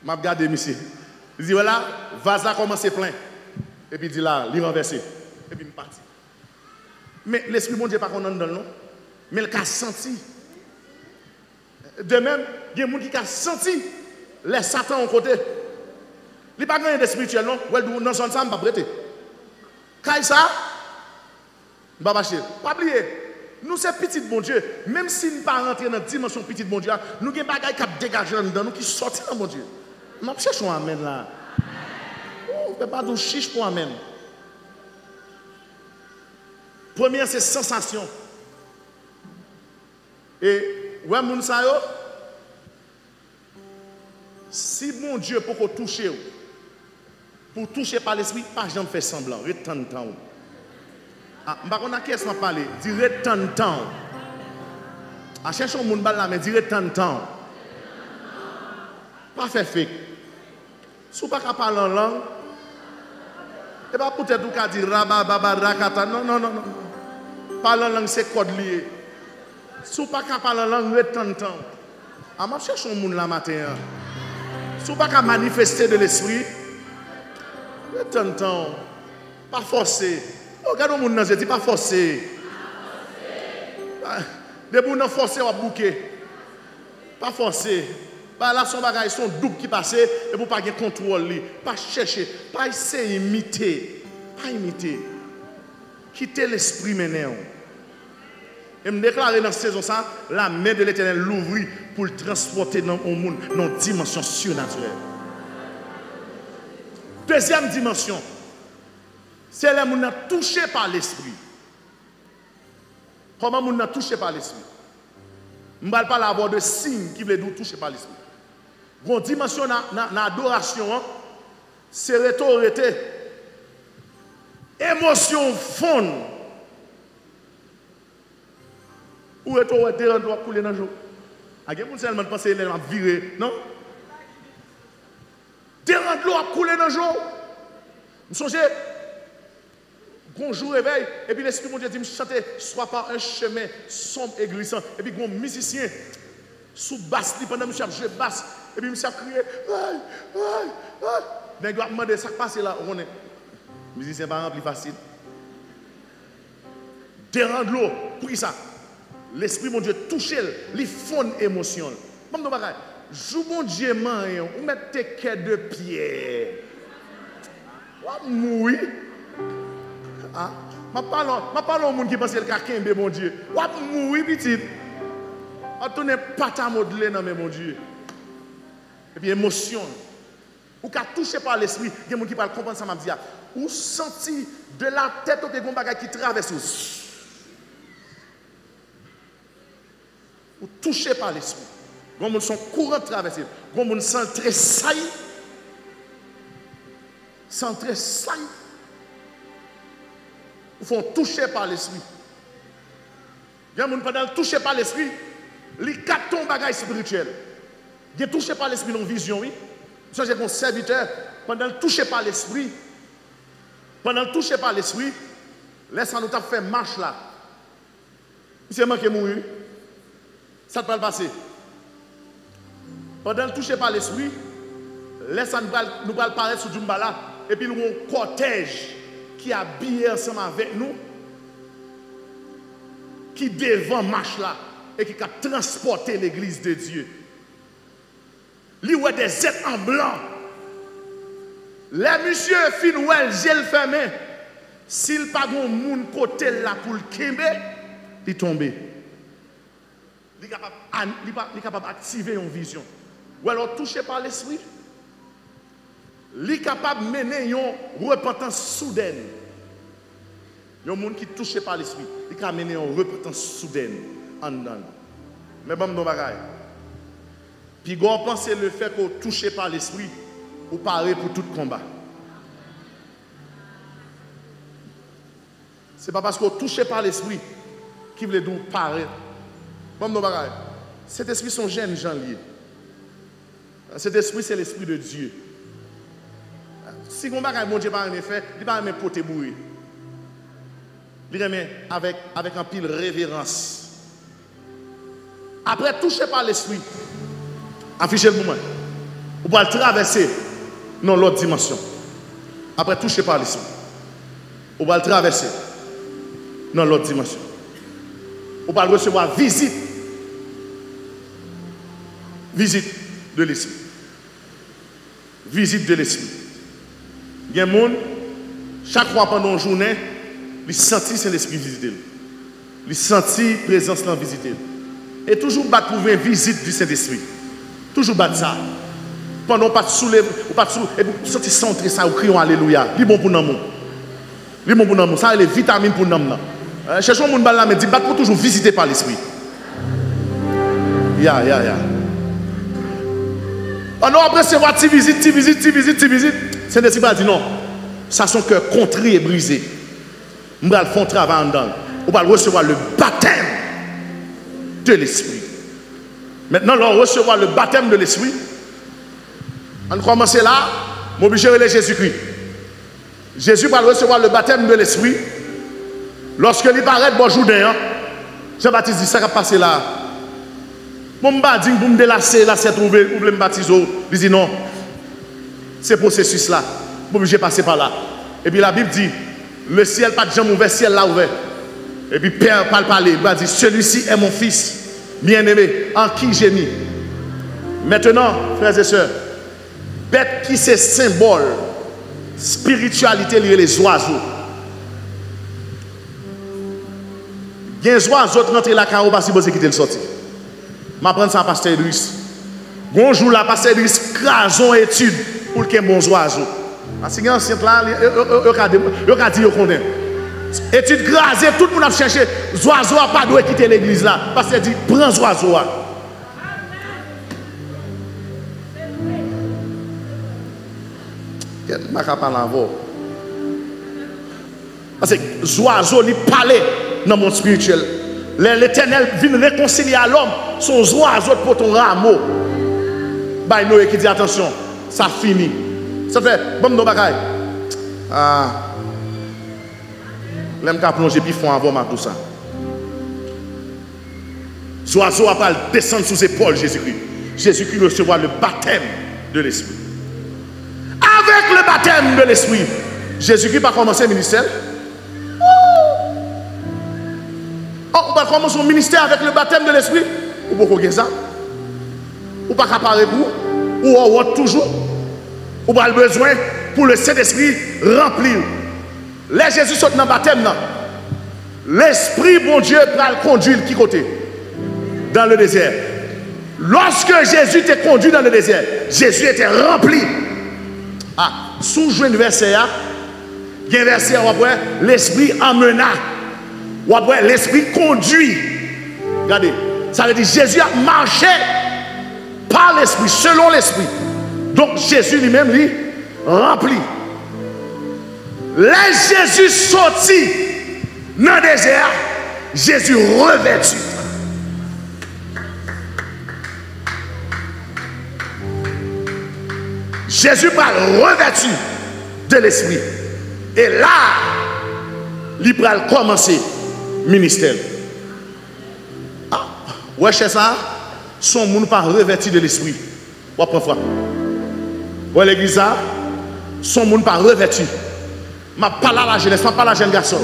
M'a regardé monsieur. Il dit voilà, vase a commencé plein. Et puis il dit là, il renversé. Et puis il parti. Mais l'esprit mon Dieu pas qu'on dans non. Mais il a senti. De même, il y a des gens qui ont senti les Satan en côté. Il n'y a pas de spirituel non. Ouais dans son sang pas prêter. Quand ça Pas oublier, nous sommes petits bon Dieu. Même si nous ne pas rentrer dans la dimension petite bon Dieu, nous avons des bagages qui dégagent dans nous, qui sortent dans mon Dieu. Nous cherchons un amen là. On ne peut pas nous chiche pour amen. Première, c'est sensation. Et, ouais, moun sa yo, si mon Dieu pour toucher, pour toucher par l'esprit, pas jamais faire semblant, retenir le temps. Ah, je ne sais pas qui est-ce qu'on parle, dire retenir le temps. À chercher un monde là, mais dire retenir le temps. Pas faire fake. Si vous ne pouvez pas parler en langue, et pas peut-être vous dire rababa rakata. Non, non, non, non. Parler en langue, c'est code lié. Si vous ne pouvez pas parler en langue, retenir le temps. Ah, je cherche un monde là matin. Si vous ne pouvez pas manifester de l'esprit, retenir le temps. Pas forcer. Regardez le monde, je dis pas forcer. Des gens forcés à bouquer. Pas forcer. Là, son bagage, son double qui passe, et vous pas de contrôle, pas chercher, pas essayer d'imiter. Pas imiter. Quitter l'esprit maintenant. Et me déclarer dans cette saison, ça, la main de l'Éternel l'ouvrit pour le transporter dans le monde, dans une dimension surnaturelle. Deuxième dimension, c'est là où on a touché par l'esprit. Comment on a touché par l'esprit? Je ne parle pas d'avoir de signes qui veulent nous toucher par l'esprit. Une dimension dans l'adoration, c'est autorité. Émotion fond. Où est autorité doit couler dans le jour? A quelqu'un qui seulement penser qu'il va virer, non? Terrain de l'eau a coulé dans le jour. Vous songez, bonjour réveil, et puis l'Esprit de Dieu dit, me chanter, soit par un chemin sombre et glissant, et puis un musicien, sous basse, pendant que je joue basse, et puis je crié, aïe, aïe, aïe. Mais il doit demander, ça passe là, on est. Le musicien pas rempli facile. Terrain de l'eau, pour qui ça? L'Esprit de Dieu touche, il fonde émotion. Comme nous bagaille. Joue mon Dieu, man, ou mettre tes cœurs de pierre. Ou mourir. Ah, je parle au monde qui pense qu'il y a quelqu'un, mon Dieu. Ou mourir, petit. On tourne pas ta modelé dans mon Dieu. Et puis émotion. Ou qu'à toucher par l'esprit, il y a des gens qui parlent comprendre ça, m'a dit. Ou senti de la tête au des bagages qui traversent. Ou touché par l'esprit. Les gens sont courants traversés. Les gens sont très saillis. Sont très saillis. Ils font toucher par l'esprit. Les gens pendant touché par l'esprit, ils captent ton bagage spirituel. Ils sont touchés par l'esprit dans la vision, oui. Ça, j'ai mon serviteur, pendant touché par l'esprit, laisse-nous faire marche là. C'est moi qui est mourir. Ça peut le passer. Pendant le toucher par l'esprit, nous allons parler sur Djumbala, et puis nous avons un cortège qui est habillé ensemble avec nous, qui devant marche là, et qui a transporté l'église de Dieu. Il y a des êtres en blanc. Les messieurs finouel, j'ai le fermé. S'il n'y a pas de monde côté là pour le kembe, il tombe. Il est capable d'activer une vision. Ou alors touché par l'esprit, il est capable de mener une repentance soudaine. Il y a un monde qui est touché par l'esprit, il est capable de mener une repentance soudaine en dedans. Mais bon, nous bagaille. Puis quand on pense le fait qu'on est touché par l'esprit, ou parler pour tout combat. Ce n'est pas parce qu'on est touché par l'esprit qu'il veut nous parler. Cet esprit sont jeunes gens liés. Cet esprit, c'est l'esprit de Dieu. Si on ne mon Dieu pas en effet, il ne va pas même porter bourré. Il remet avec un pile révérence. Après, touché par l'esprit, affichez le moment. On va le traverser dans l'autre dimension. Après, touché par l'esprit, on va le traverser dans l'autre dimension. On va recevoir visite de l'esprit. Visite de l'esprit. Il y a des gens, chaque fois pendant une journée, il sentit Saint-Esprit visiter. Il sentit présence là visiter. Et toujours battre pour une visite du Saint-Esprit. Toujours battre ça. Pendant pas de soulever, ou pas de soulever, et vous sentez centrer ça, vous criez alléluia. C'est bon pour nous. C'est bon pour nous. Ça, c'est les vitamines pour nous. Cherchons mon bal là, mais dit battre pour toujours visiter par l'Esprit. Ya. Alors après, c'est voir, tu visites. Saint-Esprit va dire non. Ça, son cœur contrit et brisé. On va faire un travail en dedans. On va recevoir le baptême de l'Esprit. Maintenant, on va recevoir le baptême de l'Esprit. On commence là, on est obligé de Jésus-Christ. Jésus va recevoir le baptême de l'Esprit. Lorsque il paraît, bon Jourdain, Jean-Baptiste dit, ça va passer là. Mon badin pour me délasser, là, c'est trouvé, vous voulez me baptiser. Il dit non. Ce processus-là, vous obligé de passer par là. Et puis la Bible dit, le ciel, pas de jambe ouvert, ciel là ouvert. Et puis Père parle, il va dire, celui-ci est mon fils, bien-aimé, en qui j'ai mis. Maintenant, frères et sœurs, bête qui c'est symbole, spiritualité liée les oiseaux. Il y a des oiseaux qui rentrent la carreau parce qu'ils quitter le sorti. Je vais prendre ça à Pasteur Idriss. Bonjour, la Pasteur Idriss, crasons étude pour qu'il y ait bons oiseaux. Parce que ancien là, il a dit qu'on est. Étude crasée, tout le monde a cherché. Les oiseaux n'ont pas dû quitter l'église là. Parce qu'il dit, prends les oiseaux. Je ne vais pas parler avant. Parce que les oiseaux, ils parlent dans le monde spirituel. L'Éternel vient réconcilier à l'homme son oiseau pour ton rameau. Bah, Noé qui dit attention, ça finit. Ça fait, bon, nos bagailles. Ah. L'aime qu'à plonger puis font avant tout ça. Les oiseaux à pas descendre sous ses épaules Jésus-Christ. Jésus-Christ recevra le baptême de l'Esprit. Avec le baptême de l'Esprit, Jésus-Christ va commencer le ministère. On va commencer son ministère avec le baptême de l'Esprit. Ou pas qu'on ça? Ou pas qu'à parler pour? Ou on toujours? Ou pas le besoin pour le Saint-Esprit remplir? Là, Jésus saute dans le baptême. L'Esprit, bon Dieu, va le conduire qui côté? Dans le désert. Lorsque Jésus était conduit dans le désert, Jésus était rempli. Ah, sous le verset, il y a un verset où l'Esprit emmena. Ou après, l'Esprit conduit. Regardez, ça veut dire Jésus a marché par l'Esprit, selon l'Esprit. Donc Jésus lui-même, lui, rempli. Là, Jésus sorti dans le désert, Jésus revêtu. Jésus va revêtu de l'Esprit. Et là, il va commencer ministère. Ah, ouais, c'est ça. Son monde pas revêtu de l'Esprit. Ouais, parfois. Ouais, l'église, son monde pas revêtu. Je ne parle pas à la jeunesse, je ne parle pas à la jeune garçon.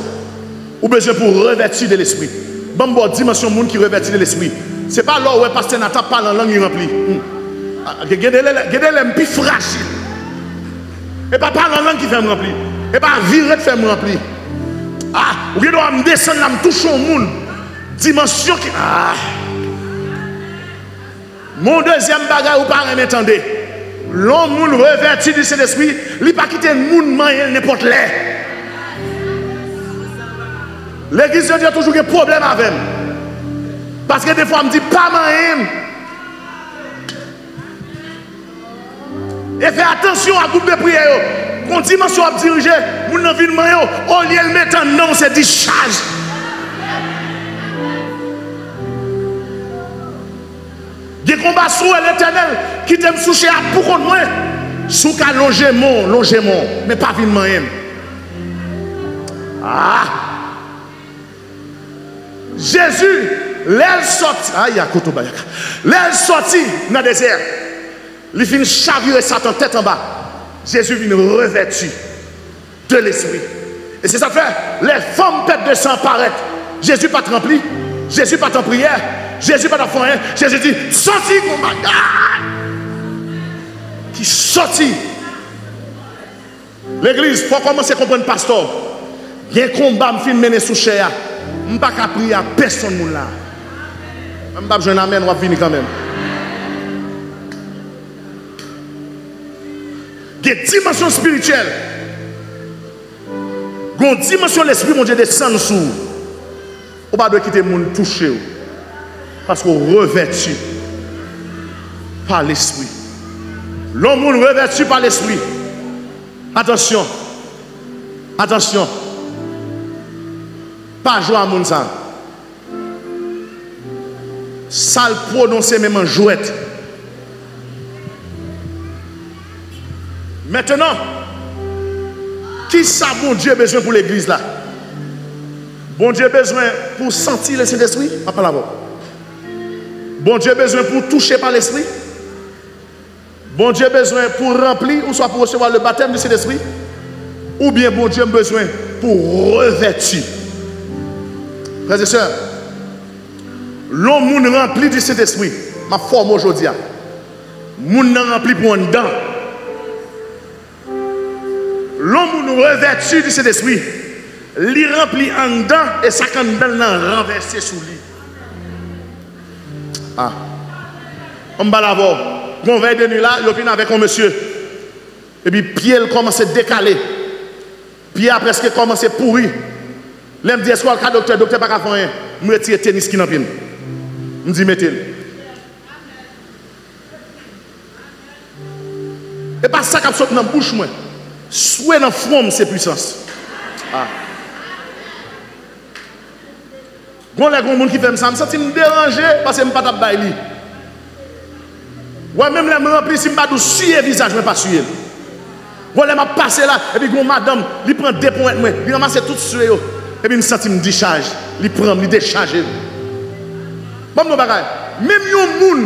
Ou besoin pour revêtir de l'Esprit. Bon, dimension monde qui revêtit de l'Esprit. Ce n'est pas là où le pasteur Nathan parle en langue remplie. Regardez les plus fragiles. Et pas parler en langue qui fait me remplir. Et pas virer de faire me remplir. Ah, vous doit me descendre là, me toucher au monde. Dimension qui. Ah. Mon deuxième bagage, vous pas m'entendez. L'homme revêtu de cet esprit, il ne pas quitter le monde n'importe l'air. L'église a toujours un problème avec moi. Parce que des fois, on me dit pas moi. Et fais attention à groupe de prière. Quand dimension à diriger, mon environnement, au lieu de mettre en nom, c'est dit charge. Des combats sur l'éternel qui t'aime soucher à pour contre moi. Sous qu'à logement, mais pas vite moi-même. Ah! Jésus, l'aile sorti. Ah, il y a Kotobayaka. L'aile sorti dans le désert. Il vient chavirer Satan tête en bas. Jésus vient revêtu de l'esprit. Et c'est ça fait. Les femmes pètent de sang paraître. Jésus pas rempli. Jésus pas en prière. Jésus pas dans foyer. Jésus dit sorti mon qui sorti. L'église, il faut commencer à comprendre pasteur. Il y a un combat qui mené sous chair. Je ne peux pas prier à personne là. Je ne peux pas jeune amène, on va venir quand même. Il y a une dimension spirituelle. Il y a une dimension de l'esprit, mon Dieu, descend sous. On ne peut pas quitter le monde touché. Parce qu'on revêtu par l'esprit. L'homme revêtu par l'esprit. Attention. Attention. Pas jouer à mon ça. Ça le prononcer même en jouette. Maintenant, qui ça bon Dieu a besoin pour l'église là? Bon Dieu a besoin pour sentir le Saint-Esprit? Pas là-bas. Bon Dieu a besoin pour toucher par l'Esprit? Bon Dieu a besoin pour remplir ou soit pour recevoir le baptême du Saint-Esprit? Ou bien bon Dieu a besoin pour revêtir? Frères et sœurs, l'homme rempli du Saint-Esprit, ma forme aujourd'hui, moun rempli pour un dedans. L'homme revêtu du Saint-Esprit, il rempli en dedans et ça quand dedans renversé sous lui. Ah. On va l'avoir. On veille de nuit là, il vient avec un monsieur. Et puis pied commence à décaler. Pied a presque commencé à pourrir. L'aime dit, est-ce que le docteur, docteur pas faire rien. Je retire tennis qui n'a pas. Je dis, mettez-le. Et pas ça qui a sauté dans la bouche, moi. Souhait dans le front, c'est puissance. Ah. Quand les gens qui font ça, je me sens dérangé parce que je ne suis pas bailler. Ouais, même les gens remplis, si je ne suis pas suer le visage, je ne suis pas suer. Quand les gens passent là, et puis madame, il prend 2 points, il ramasse tout sur eux. Et puis je me sens décharge. Il prend, il décharge. Bon, nous bagaille. Même les gens,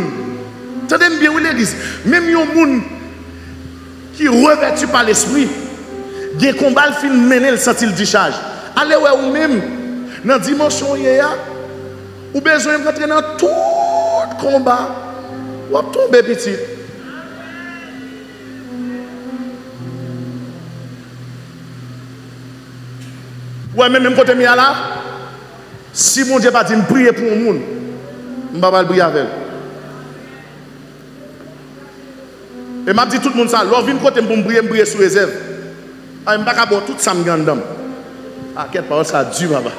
attendez bien où l'église, même les gens qui revêtus par l'esprit, des combats, le film mener, le sentir le décharge. Allez, ouais, ou même, dans la dimension, ou besoin de rentrer dans tout combat, ou tomber petit. Ouais, même quand tu es là, si mon Dieu pas dit me prier pour un monde, je ne vais pas prier avec. Et m'a dit tout le monde ça, l'on vient côté pour me prier sous réserve. Je ne vais pas boire tout ça me gandam. Ah, quelle parole ça dur là-bas.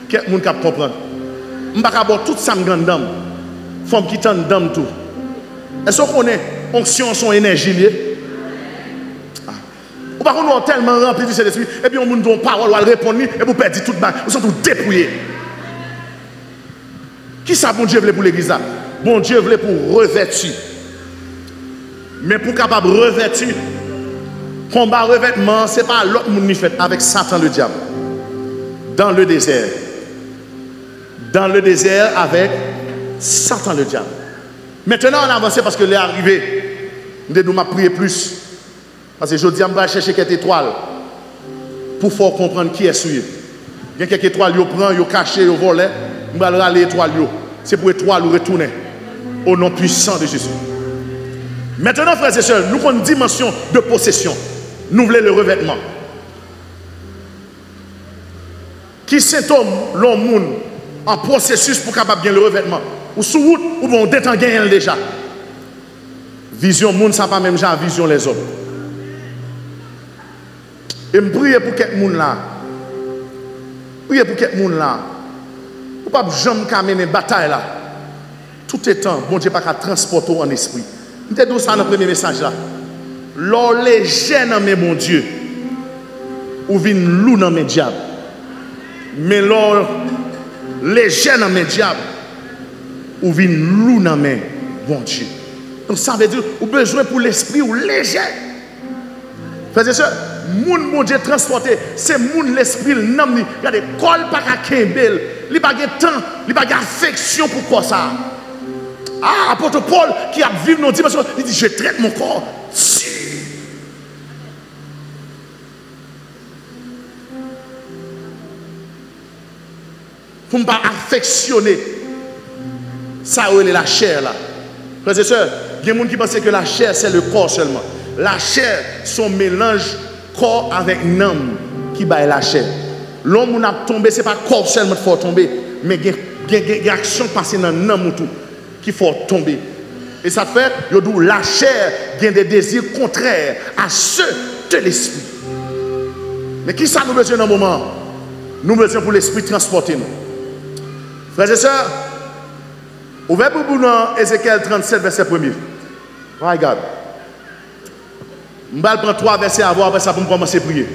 Quel monde qui comprendre. Je ne vais pas boire tout ça me gandam. Femme qui t'en dame tout. Est-ce qu'on connaît onction son énergie liée? Ou par contre, on est tellement rempli du Saint-Esprit, et puis on nous donne parole, on va répondre, et vous perdez tout le bain, vous êtes tout dépouillés. Qui ça, bon Dieu voulait pour l'église là? Bon Dieu voulait pour revêtir. Mais pour capable revêtir, combat revêtement, ce n'est pas l'autre monde qui fait avec Satan le diable. Dans le désert. Dans le désert avec Satan le diable. Maintenant, on avance parce que l'est arrivé. Nous devons prier plus. Parce que je dis, on va chercher quelques étoiles pour faire comprendre qui est souillé. Il y a quelques étoiles, ils prennent, ils cachent, ils volent. On va aller étoiles. C'est pour étoiles retourner au nom puissant de Jésus. Maintenant, frères et sœurs, nous avons une dimension de possession. Nous voulons le revêtement. Qui symptôme l'homme en processus pour capable gagner le revêtement? Ou sous route, ou bon, détend gagner déjà. Vision monde, ça pas même genre vision les hommes. Et me prier pour quelqu'un là. Prier pour quelqu'un là. Ou pas jamais mener une bataille là. Tout est temps, bon Dieu pas qu'à transporter en esprit. Nous avons ça dans le premier message là. Lors les gènes dans mes bon Dieu, ou vin loup dans mes diables. Mais lors les gènes dans mes diables, ou vin loup dans mes bon Dieu. Donc ça veut dire, ou besoin pour l'esprit ou léger. Frères et sœurs, moun bon Dieu transporté, c'est moun l'esprit, le nom, regardez, col pas qu'à Kimbel, il pas de temps, il pas d'affection pour quoi ça. Ah, apôtre Paul qui a vécu nos dimensions, il dit, je traite mon corps. Si. Pour ne pas affectionner, ça est la chair là. Frères et sœurs, il y a des gens qui pensent que la chair c'est le corps seulement. La chair, son mélange corps avec âme qui baille la chair. L'homme a tombé, ce n'est pas corps seulement qu'il faut tomber, mais il y a une action passée dans l'homme qui faut tomber. Et ça fait, la chair a des désirs contraires à ceux de l'esprit. Mais qui ça nous besoin dans le moment? Nous besoin pour l'esprit transporter nous. Frères et sœurs, ouvrez pour vous dans Ézéchiel 37, verset 1er. Regarde. Je vais prendre 3 versets à voir, après ça pour commencer à prier.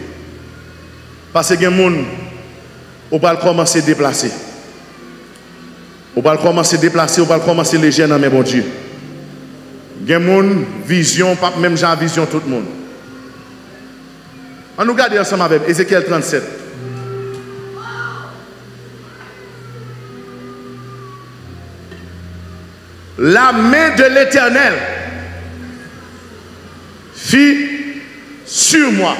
Parce que il y a des gens qui vont commencer à déplacer. On va commencer à déplacer, on va commencer léger dans mes bon Dieu. Il y a des gens vision, pas même genre vision tout le monde. On nous regarde ensemble avec Ézéchiel 37. La main de l'Éternel fit sur moi.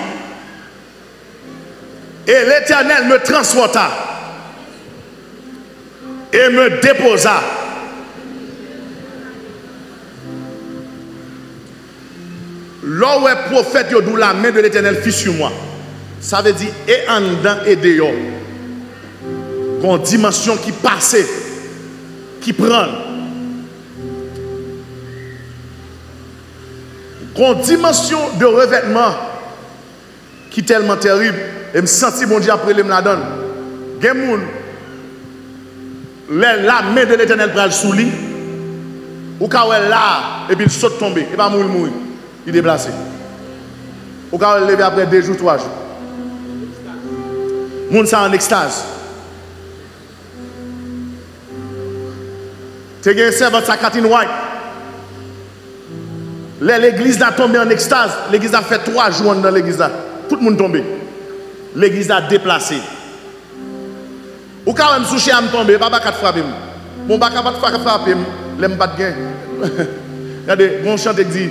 Et l'Éternel me transporta et me déposa là où est prophète, d'où la main de l'Éternel fit sur moi. Ça veut dire et en dedans et dehors. Une dimension qui passe, qui prend. Une dimension de revêtement qui est tellement terrible. Et me sentis mon Dieu après me la donne. La main de l'Éternel pral sous lui. Ou quand elle là, et puis il saute tomber. Et pas mourir. Il est déplacé. Ou quand elle lever après 2 jours, 3 jours. Moun ça en extase. Tu as un servant de Catherine White. L'église a tombé en extase. L'église a fait 3 jours dans l'église. Tout le monde tombé. L'église a déplacé. Ou quand même souci à me tomber, pas de frapper. Mon pas capable de frapper, l'aime pas de gain. Regardez, mon chant dit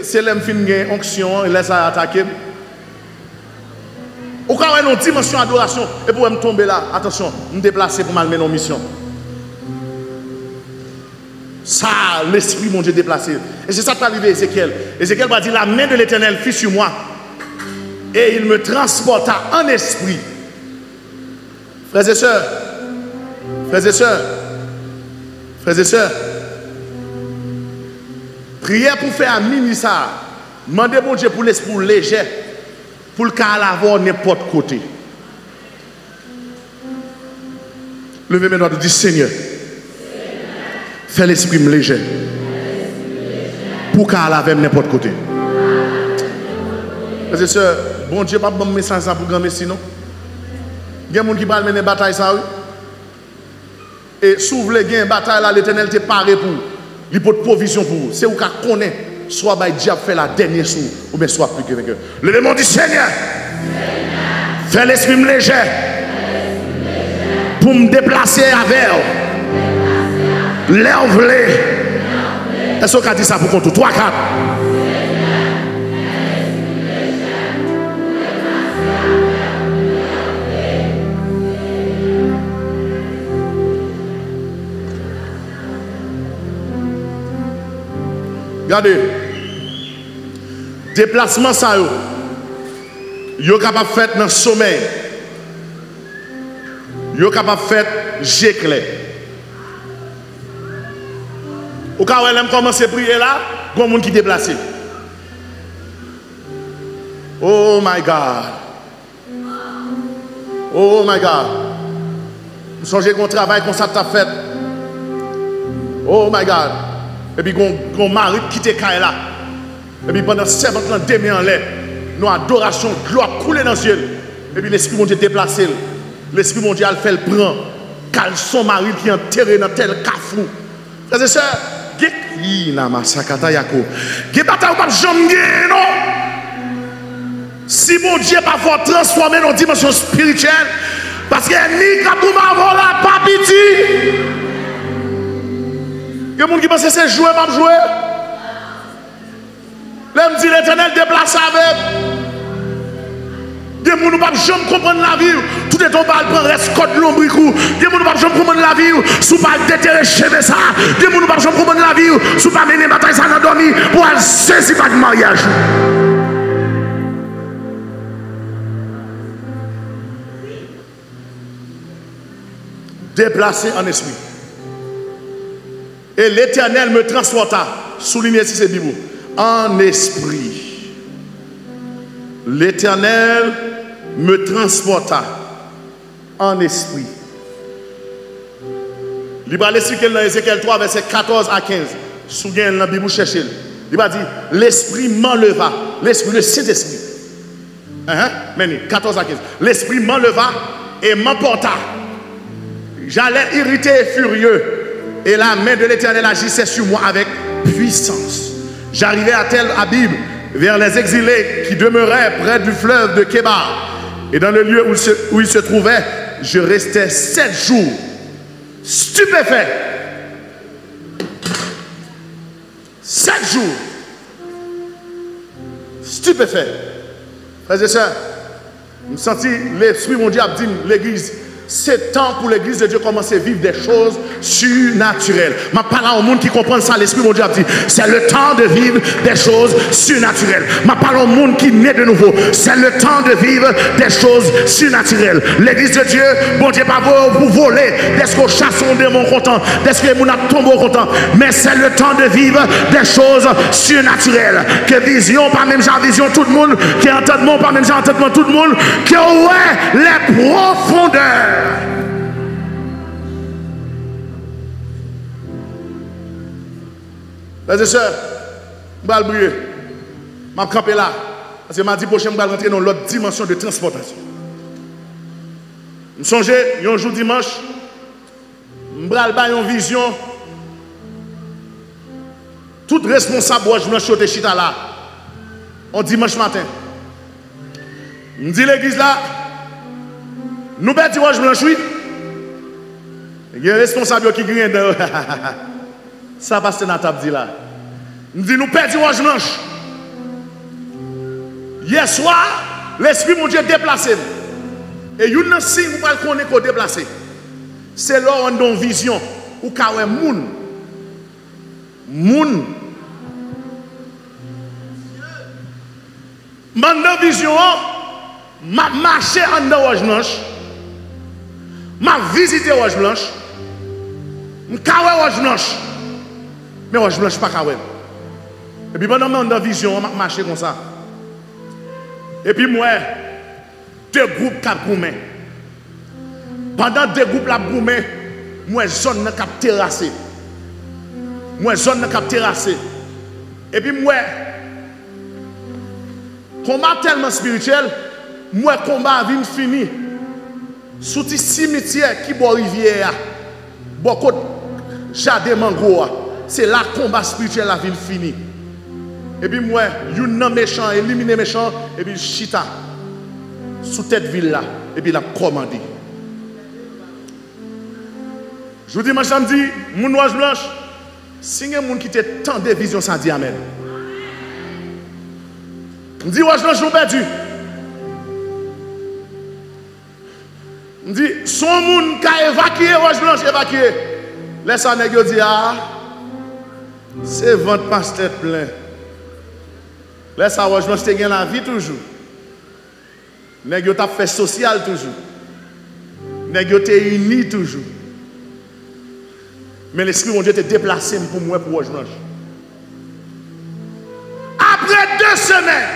c'est l'aime fin gain onction, il laisse attaquer. Ou quand même une dimension d'adoration et pour me tomber là, attention, me déplacer pour m'amener en mission. Ça, l'esprit mon Dieu déplacé. Et c'est ça qui est arrivé à Ézéchiel. Ézéchiel va dire la main de l'Éternel fut sur moi et il me transporta en esprit. Frères et sœurs, frères et sœurs, frères et sœurs, prière pour faire un mini ça. Demandez bon Dieu pour l'esprit léger, pour le cas l'avoir n'importe côté. Levez mes doigts et dites Seigneur, fais l'esprit léger, pour qu'à la n'importe côté. Frères et sœurs, bon Dieu, pas bon message pour grand messie, non? Il y a des gens qui parlent de la bataille, ça, oui. Et s'ouvre les gains, bataille là, l'Éternel t'est paré pour. Il peut de provision pour vous. C'est où qu'on connaît. Soit le diable fait la dernière sous, ou bien soit plus que vainqueur. Le démon dit Seigneur, fais l'esprit léger pour me déplacer avec l'envelé. Est-ce qu'on a dit ça pour compte 3, 4? Regardez, déplacement ça yo capable de faire dans le sommeil, yo capable de faire gécler. Au cas où elle commence à prier là, il y a un monde qui est déplacé. Oh my God. Oh my God. Vous songez qu'on travaille comme ça tu as fait. Oh my God. Et puis, on mari qui te caille là. Et puis, pendant 70 ans, 2 mains en l'air, nous adoration, gloire couler dans le ciel. Et puis, l'esprit mon Dieu déplacé. L'esprit mon Dieu a fait le prend. Cal son mari qui est enterré dans tel cafou. Frères et sœurs, il n'a pas sakata yako. Il n'y a pas de jambe, non? Si mon Dieu n'a pas fort transformer dans une dimension spirituelle, parce que ni Kabouma voilà pas petit. Il y a des gens qui pensent que c'est jouer, pas jouer. Là, me dit l'Éternel déplace avec. Il y a des gens qui ne peuvent jamais comprendre la vie. Tout est tombé, prend reste code lombricou. Il y a des gens qui ne peuvent jamais comprendre la vie. Sous pas déterrer chez ça. Il y a des gens qui ne peuvent jamais comprendre la vie. Sous pas mener bataille, ça n'a dormi pour aller saisir pas de mariage. déplacé en esprit. Et l'Éternel me transporta, soulignez si c'est Bible, en esprit. L'Éternel me transporta en esprit. Il va l'expliquer dans Ézéchiel 3, verset 14 à 15. Souviens dans la Bible, cherchez. Il va dire, l'esprit m'enleva, l'esprit, le Saint-Esprit. 14 à 15. L'esprit m'enleva et m'emporta. J'allais irrité et furieux. Et la main de l'Éternel agissait sur moi avec puissance. J'arrivais à Tel Abib, vers les exilés qui demeuraient près du fleuve de Kébar. Et dans le lieu où ils se trouvaient, je restais 7 jours, stupéfait. 7 jours, stupéfait. Frères et sœurs, je me sens l'Esprit mon Dieu a dit l'église. C'est temps pour l'église de Dieu commencer à vivre des choses surnaturelles. Je parle au monde qui comprend ça, l'Esprit mon Dieu a dit, c'est le temps de vivre des choses surnaturelles. Je parle au monde qui naît de nouveau, c'est le temps de vivre des choses surnaturelles. L'église de Dieu, bon Dieu, pas pour voler, est-ce qu'on chasse un démon content, est-ce que mon a tombé content, mais c'est le temps de vivre des choses surnaturelles. Que vision, pas même genre vision tout le monde, qui entendement, pas même genre entendement tout le monde, qui ouais les profondeurs. Frères et sœurs, je vais briller. Je vais camper là. Parce que mardi prochain, je vais rentrer dans l'autre dimension de transportation. Je songe, un jour dimanche, je vais avoir une vision. Tout responsable, je vais choter chita là. On dimanche matin. Je me dis l'église là. Nous perdons Roche Blanche, oui. Il y a un responsable qui gagne. Ça passe dans la table dit là. Nous disons, nous perdons Roche Blanche. Hier soir, l'Esprit mon Dieu déplacé. Et il y a un signe pour qu'on est qu'on déplacé. C'est là où on a une vision. Où il y a un monde. Monde. Dans vision, je marche en dedans Roche Blanche. Je visite Roche Blanche. Je suis Roche Blanche. Mais Roche Blanche pas Kawel. Et puis pendant que je suis vision, je marche comme ça. Et puis moi, 2 groupes qui goumé. Pendant 2 groupes qui goumé, moi zone qui terrassé. Moi zone qui terrassé. Et puis moi, combat tellement spirituel, moi combat vient fini. Sous le cimetière qui boit rivière, beaucoup de jardin mango, c'est là que le combat spirituel la ville fini. Et puis moi, il y a un méchant, éliminer méchant, et puis chita sous cette ville là, et puis il a commandé. Je vous dis, moi, je dis, mon Roche Blanche, si il y a des gens qui ont tant de visions, ça dit amen. Je dis, Roche Blanche, nous perdu. Je dis, son monde qui a évacué Roche Blanche, évacué. Laisse ça, nèg yo dit, ah, c'est ventre pasteur plein. Laisse ça, Roche Blanche, tu as la vie toujours. Nèg yo t'a fait social toujours. Nèg yo t'es uni toujours. Mais l'Esprit mon Dieu t'a déplacé pour moi, pour Roche Blanche. Après 2 semaines,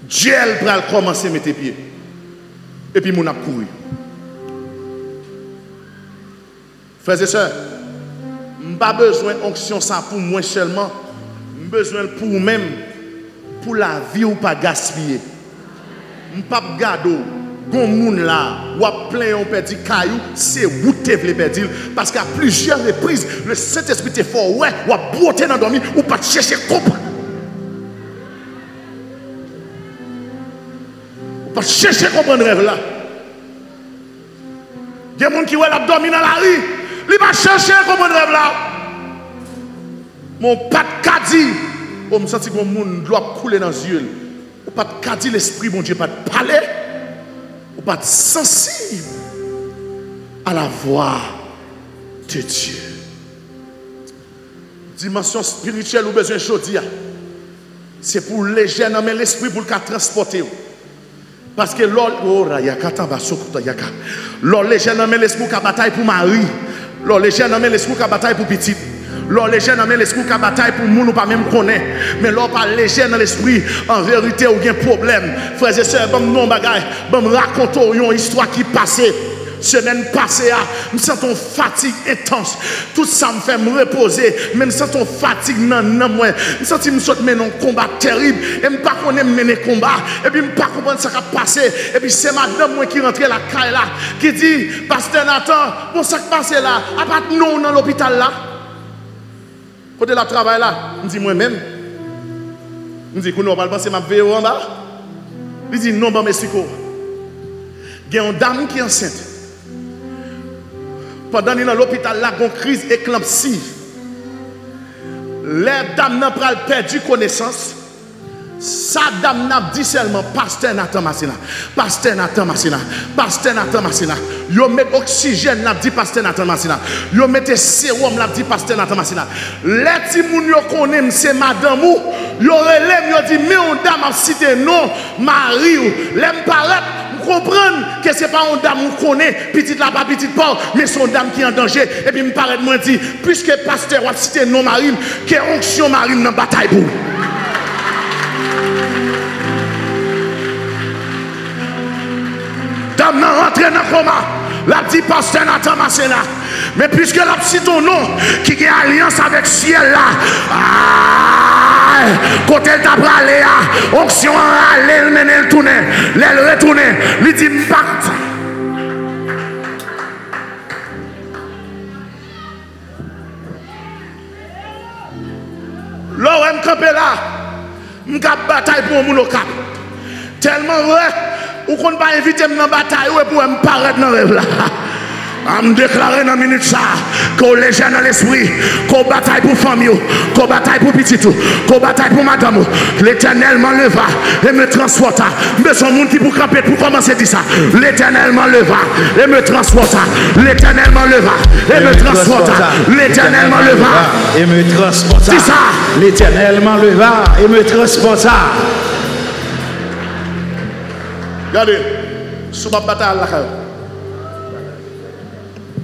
Dieu va commencer à mettre pieds. Et puis, mon a couru. Frères et sœurs, je n'ai pas besoin d'onction ça pour moi seulement. J'ai besoin pour vous-même, pour la vie ou pas gaspiller. Je ne pas garder. Gon moun là, ou a plein on perdu caillou, c'est où tu veux perdre parce qu'à plusieurs reprises le Saint-Esprit est fort ouais, ou a beauté dans dormir ou pas chercher comprendre. Ou pas chercher comprendre rêve là. Il y a des gens qui ont dormi dans la rue, il va chercher comprendre rêve là. Mon pas de caddie, on me senti que mon doit couler dans les yeux. Ou pas de caddie l'esprit mon Dieu pas de parler. Ou pas sensible à la voix de Dieu. Dimension spirituelle ou besoin de chose, c'est pour les jeunes, mais l'esprit pour le transporter. Parce que l'or les jeunes ont l'esprit qui bataille pour Marie. Les jeunes ont l'esprit qui bataille pour petit. Les jeunes ont l'esprit qui bataille pour nous, pas même connaître. Mais l'or pas les jeunes dans l'esprit, en vérité, il y a un problème. Frères et sœurs, je me raconte une histoire qui passait. Semaine passée, je sens une fatigue intense. Tout ça me fait me reposer. Même sans une fatigue, je sens que je saute un combat terrible. Et je ne sais pas mener combat. Et puis je ne sais pas comprendre ce qui a passé. Et puis c'est madame qui rentre la caille là, qui dit, Pasteur Nathan, bon, ça qui a passé là, à part nous dans l'hôpital là. Côté la travail là, je dis moi-même. Je dis, qu'on va penser ma vie en bas. Il dit, non, mais c'est quoi? Il y a une dame qui est enceinte. Pendant qu'il est dans l'hôpital, il y a une crise éclampsie. Les dames n'ont pas perdu connaissance. Sa dame n'a dit seulement Pasteur Nathan Massina. Pasteur Nathan Massina. Pasteur Nathan Massina. Yo met oxygène, n'a dit Pasteur Nathan Massina. Yo mette sérum, n'a dit Pasteur Nathan Massina. Les petits moun yo connaissent, c'est madame ou. Yo relève, yo dit, mais on dame a cité non, Marie ou. L'aime paraître. Comprendre que ce n'est pas une dame qu'on connaît, petite là, pas petite pas, mais c'est une dame qui est en danger. Et puis, me paraît de moi dire, puisque pasteur a cité non marine, que onction marine dans la bataille pour. Dame n'a rentré dans le coma, la dit pasteur Nathan Massena. Mais puisque la cité ton nom, qui a alliance avec ciel là, côté de bralé, onction elle mène le tourner, elle retourne, lui dit impact. Là, je campe là, je bataille pour mon cap. Tellement vrai, ou qu'on pas inviter dans la bataille pour me paraître dans le rêve là. Je me déclare dans la minute ça, qu'on les jeunes dans l'esprit, qu'on bataille pour famille, qu'on bataille pour petit, qu'on bataille pour madame. L'Éternel m'enleva et me transporta. Mais son monde qui pour camper, pour commencer à dire ça. L'Éternel m'enleva et me transporta. L'Éternel m'enleva et me transporta. L'Éternel m'enleva et me transporta. C'est ça. L'Éternel m'enleva et me transporta. Regardez, sous ma bataille là.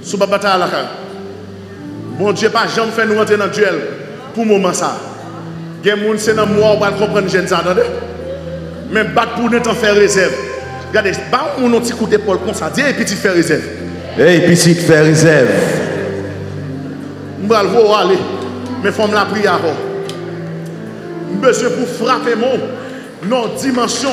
Sous ma bataille là. Bon Dieu, pas jamais fait nous rentrer dans le duel pour le moment ça. Il y a des gens qui sont dans moi, on va comprendre, je ne sais pas. Mais battre pour nous, t'en faire réserve. Regardez, on a un petit coup d'épaule comme ça. Dis, petit faire réserve. Hey, petit faire réserve. Je vais aller, mais il faut me la prier avant. Monsieur, pour frapper mon non-dimension.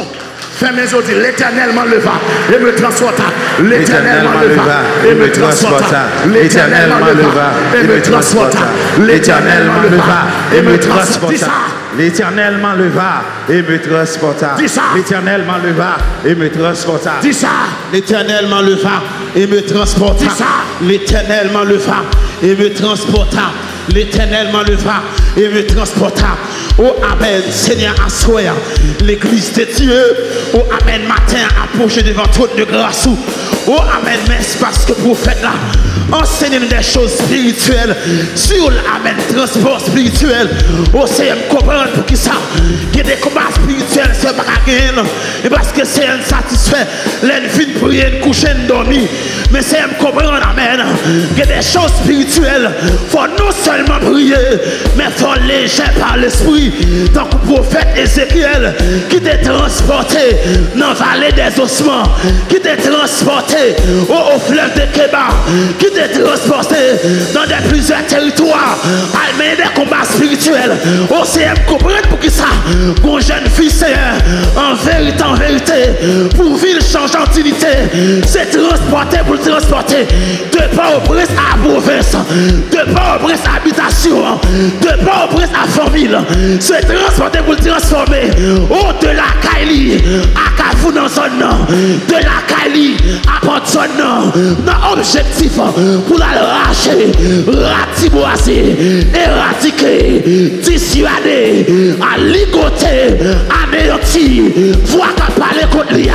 Fais mes autres, l'Éternel m'enleva et me transporta. L'Éternel m'enleva et me transporta. L'Éternel m'enleva et me transporta. L'Éternel m'enleva et me transporta. L'Éternel m'enleva et me transporta. L'Éternel m'enleva et me transporta. Dis ça. L'Éternel m'enleva et me transporta. L'Éternel m'enleva et me transporta. L'Éternel m'enleva et me transporta. Oh Amen, Seigneur, assois l'église de Dieu. Oh Amen, matin, approche devant toi de grâce. Oh Amen, merci parce que prophète là, enseigne-nous des choses spirituelles sur l'Amen, transport spirituel. Oh Seigneur, comprendre pour qui ça. Il y a des combats spirituels, c'est pas gagner. Et parce que c'est insatisfait, l'enfin pour rien coucher, dormir. Mais c'est comprendre, Amen. Il y a des choses spirituelles. Il faut non seulement prier, mais il faut léger par l'esprit. Tant que le prophète Ézéchiel qui t'est transporté dans la vallée des ossements, qui t'est transporté au fleuve de Kéba, qui t'est transporté dans plusieurs territoires, à mener des combats spirituels. On sait comprendre pour qui ça, qu'on jeune fille, Seigneur, en vérité, pour vivre changer d'utilité, c'est transporter pour transporter de Port-au-Prince à province, de Port-au-Prince à habitation, de Port-au-Prince à famille. Se transporter pour le transformer. Oh, de la Kaili à Kafou dans son nom. De la Kaili à Port-son nom. Dans objectif pour l'arracher, ratiboiser, éradiquer, dissuader, à ligoter, anéantir, voir qu'à parler contre lui.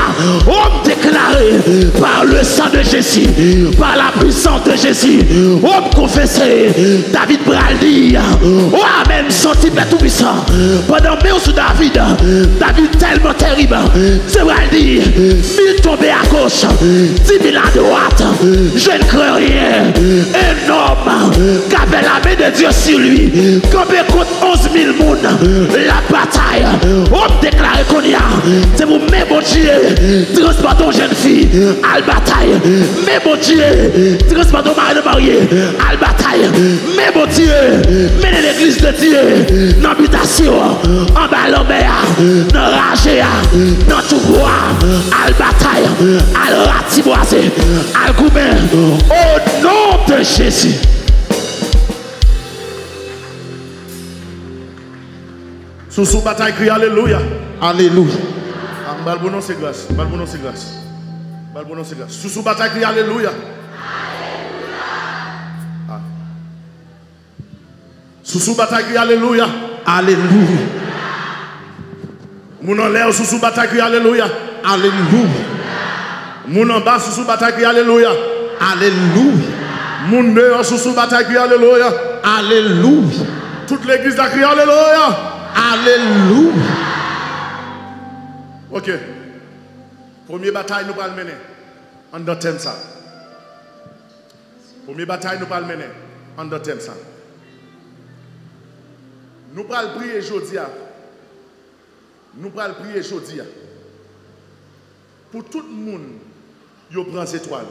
Oh, déclarer par le sang de Jésus, par la puissance de Jésus. On confesser, David Braldi, oh amen, senti le tout puissant. Pendant que sous David tellement terrible, c'est Braldi, 1000 tombés à gauche, 10 000 à droite, je ne crains rien. Un homme qui avait la main de Dieu sur lui, campé contre 11 000 monde, la bataille, on déclare qu'on y a, c'est vous, mais mon Dieu, transportons jeune fille, à la bataille, mais mon Dieu, transportons mari de marié, à la bataille, mais mon Dieu, menez l'église de Dieu, dans l'habitation, en bas l'homme, dans la rage, dans tout bois, à la bataille, à la ratiboiser, à la goumer, au nom de Jésus. Sous bataille, crie Alléluia. Alléluia. Balbonon c'est grâce. Balbonon c'est grâce. Balbonon c'est grâce. Sous bataille, crie Alléluia. Ah. Sous bataille, crie Alléluia. Alléluia. Moun en l'air, sous bataille, crie Alléluia. Alléluia. Moun en bas, sous bataille, crie Alléluia. Alléluia. Moun dehors, sous bataille, crie Alléluia. Alléluia. Toute l'église a crié Alléluia. Alléluia. Ok. Première bataille, nous allons mener. En d'autres thème ça. Première bataille, nous allons mener. En d'autres thème ça. Nous allons prier aujourd'hui. Nous allons prier aujourd'hui. Pour tout le monde, qui prend ces étoiles.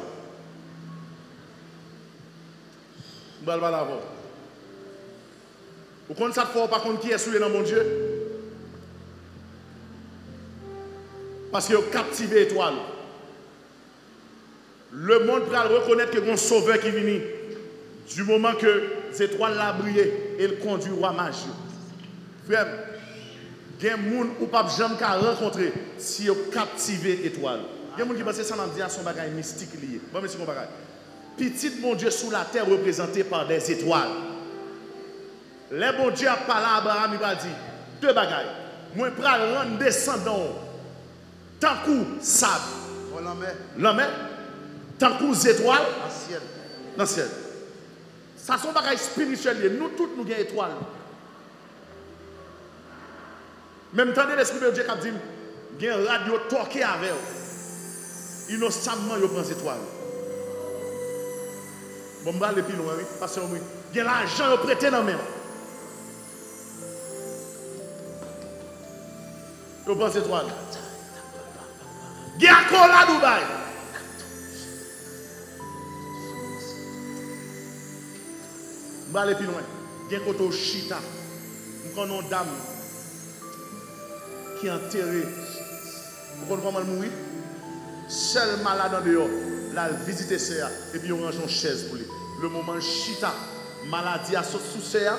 Nous allons la voir. Vous connaissez ça fort par contre qui est souillé dans mon Dieu? Parce qu'il a captivé l'étoile. Le monde va reconnaître qu'il y a un sauveur qui vient. Du moment que cette étoile l'a brillé et le conduit au roi mage. Frère, il y a des gens qui ne peuvent jamais rencontrer si ils ont captivé l'étoile. Il y a des gens qui pensent que ça m'a dit à son bagage mystique lié. Bon, mais c'est mon bagage. Petit mon Dieu sous la terre représenté par des étoiles. Les bon Dieu a parlé à Abraham, il va dire deux bagailles. Moi, je vais rendre descendant tant que sable. L'homme, tant que étoiles. Dans le ciel. Ça, sont des bagailles spirituelles. Nous tous, nous avons étoiles. Même temps, l'Esprit de Dieu qui a dit, il y a une radio toquée avec eux. Innocemment, ils prennent des étoiles. Bon, je vais aller plus loin, parce que il y a l'argent qui prêté dans la main. Je pense étoile. Il y a encore là, Dubaï. Je vais aller plus loin. Il y a un chita. Nous avons une dame qui est enterrée. Vous comprenez comment elle mourit? Seul malade en dehors. Là, elle visite CA. Et puis on range une chaise pour lui. Le moment chita, maladie a sauté sous CA.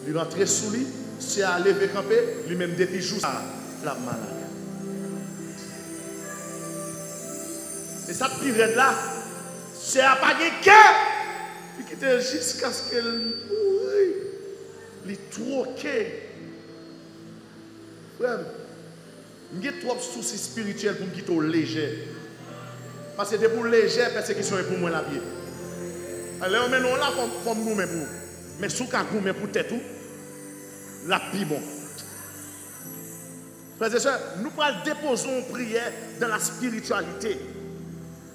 Il rentre sous lui. C'est à lever camper, lui-même depuis jour la malade. Et ça pire là, c'est à pas de cœur. Il quitte jusqu'à ce qu'elle mouille. Il troqué. Frère, il y a trop de soucis spirituels pour me quitter léger. Parce que c'est pour léger, persécution est pour moi la pied. Alors, maintenant là, comme nous, mais pour. Mais sous qu'à nous, mais pour tête tout. La pi bon. Frères et sœurs, nous allons déposer une prière dans la spiritualité.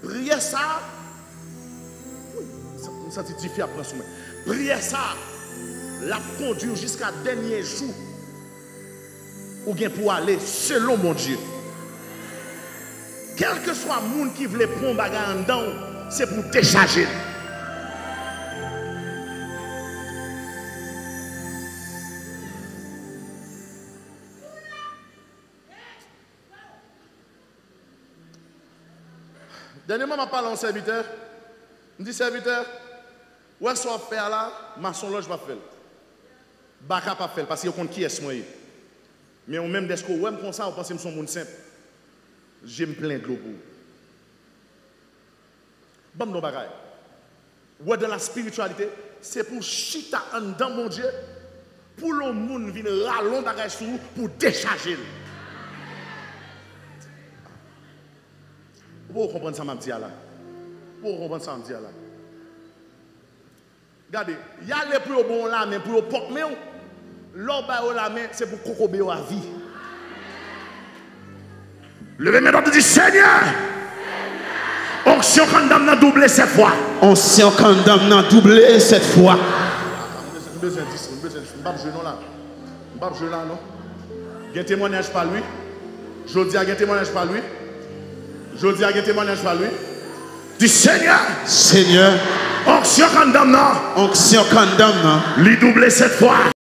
Prière ça. Nous sommes difficiles à prendre. Prière ça. La conduire jusqu'à dernier jour. Ou bien pour aller selon mon Dieu. Quel que soit le monde qui veut prendre bagarre en dedans, c'est pour décharger. Dernièrement, je parle à un serviteur. Je dis, serviteur, où est-ce qu'on va faire là? Maçon loge va faire. Baka pas faire parce qu'il y a qui est moi. Mais on même des que ouais, comme ça, on pense que je suis un monde simple. J'aime plein de l'eau pour. Bon, nos bagailles. Ouais, dans la spiritualité, c'est pour chita en dedans, mon Dieu, pour le monde venir rallon bagaille sur vous pour décharger. Pour comprendre ça, je là. Pour comprendre ça, je là. Regardez, il y a les plus bon là, mais pour le porte, mais l'or la main, c'est pour cocober à vie. Levez maintenant, dit Seigneur. Onction condamne n'a doublé cette fois. Onction condamne n'a doublé cette fois. Besoin de là. Je là, non? Il y a un témoignage par lui. Je dis à un témoignage par lui. Je dis à un témoignage par lui. Du Seigneur. Seigneur. Onction condamne. Onction condamne. Lui doublé cette fois.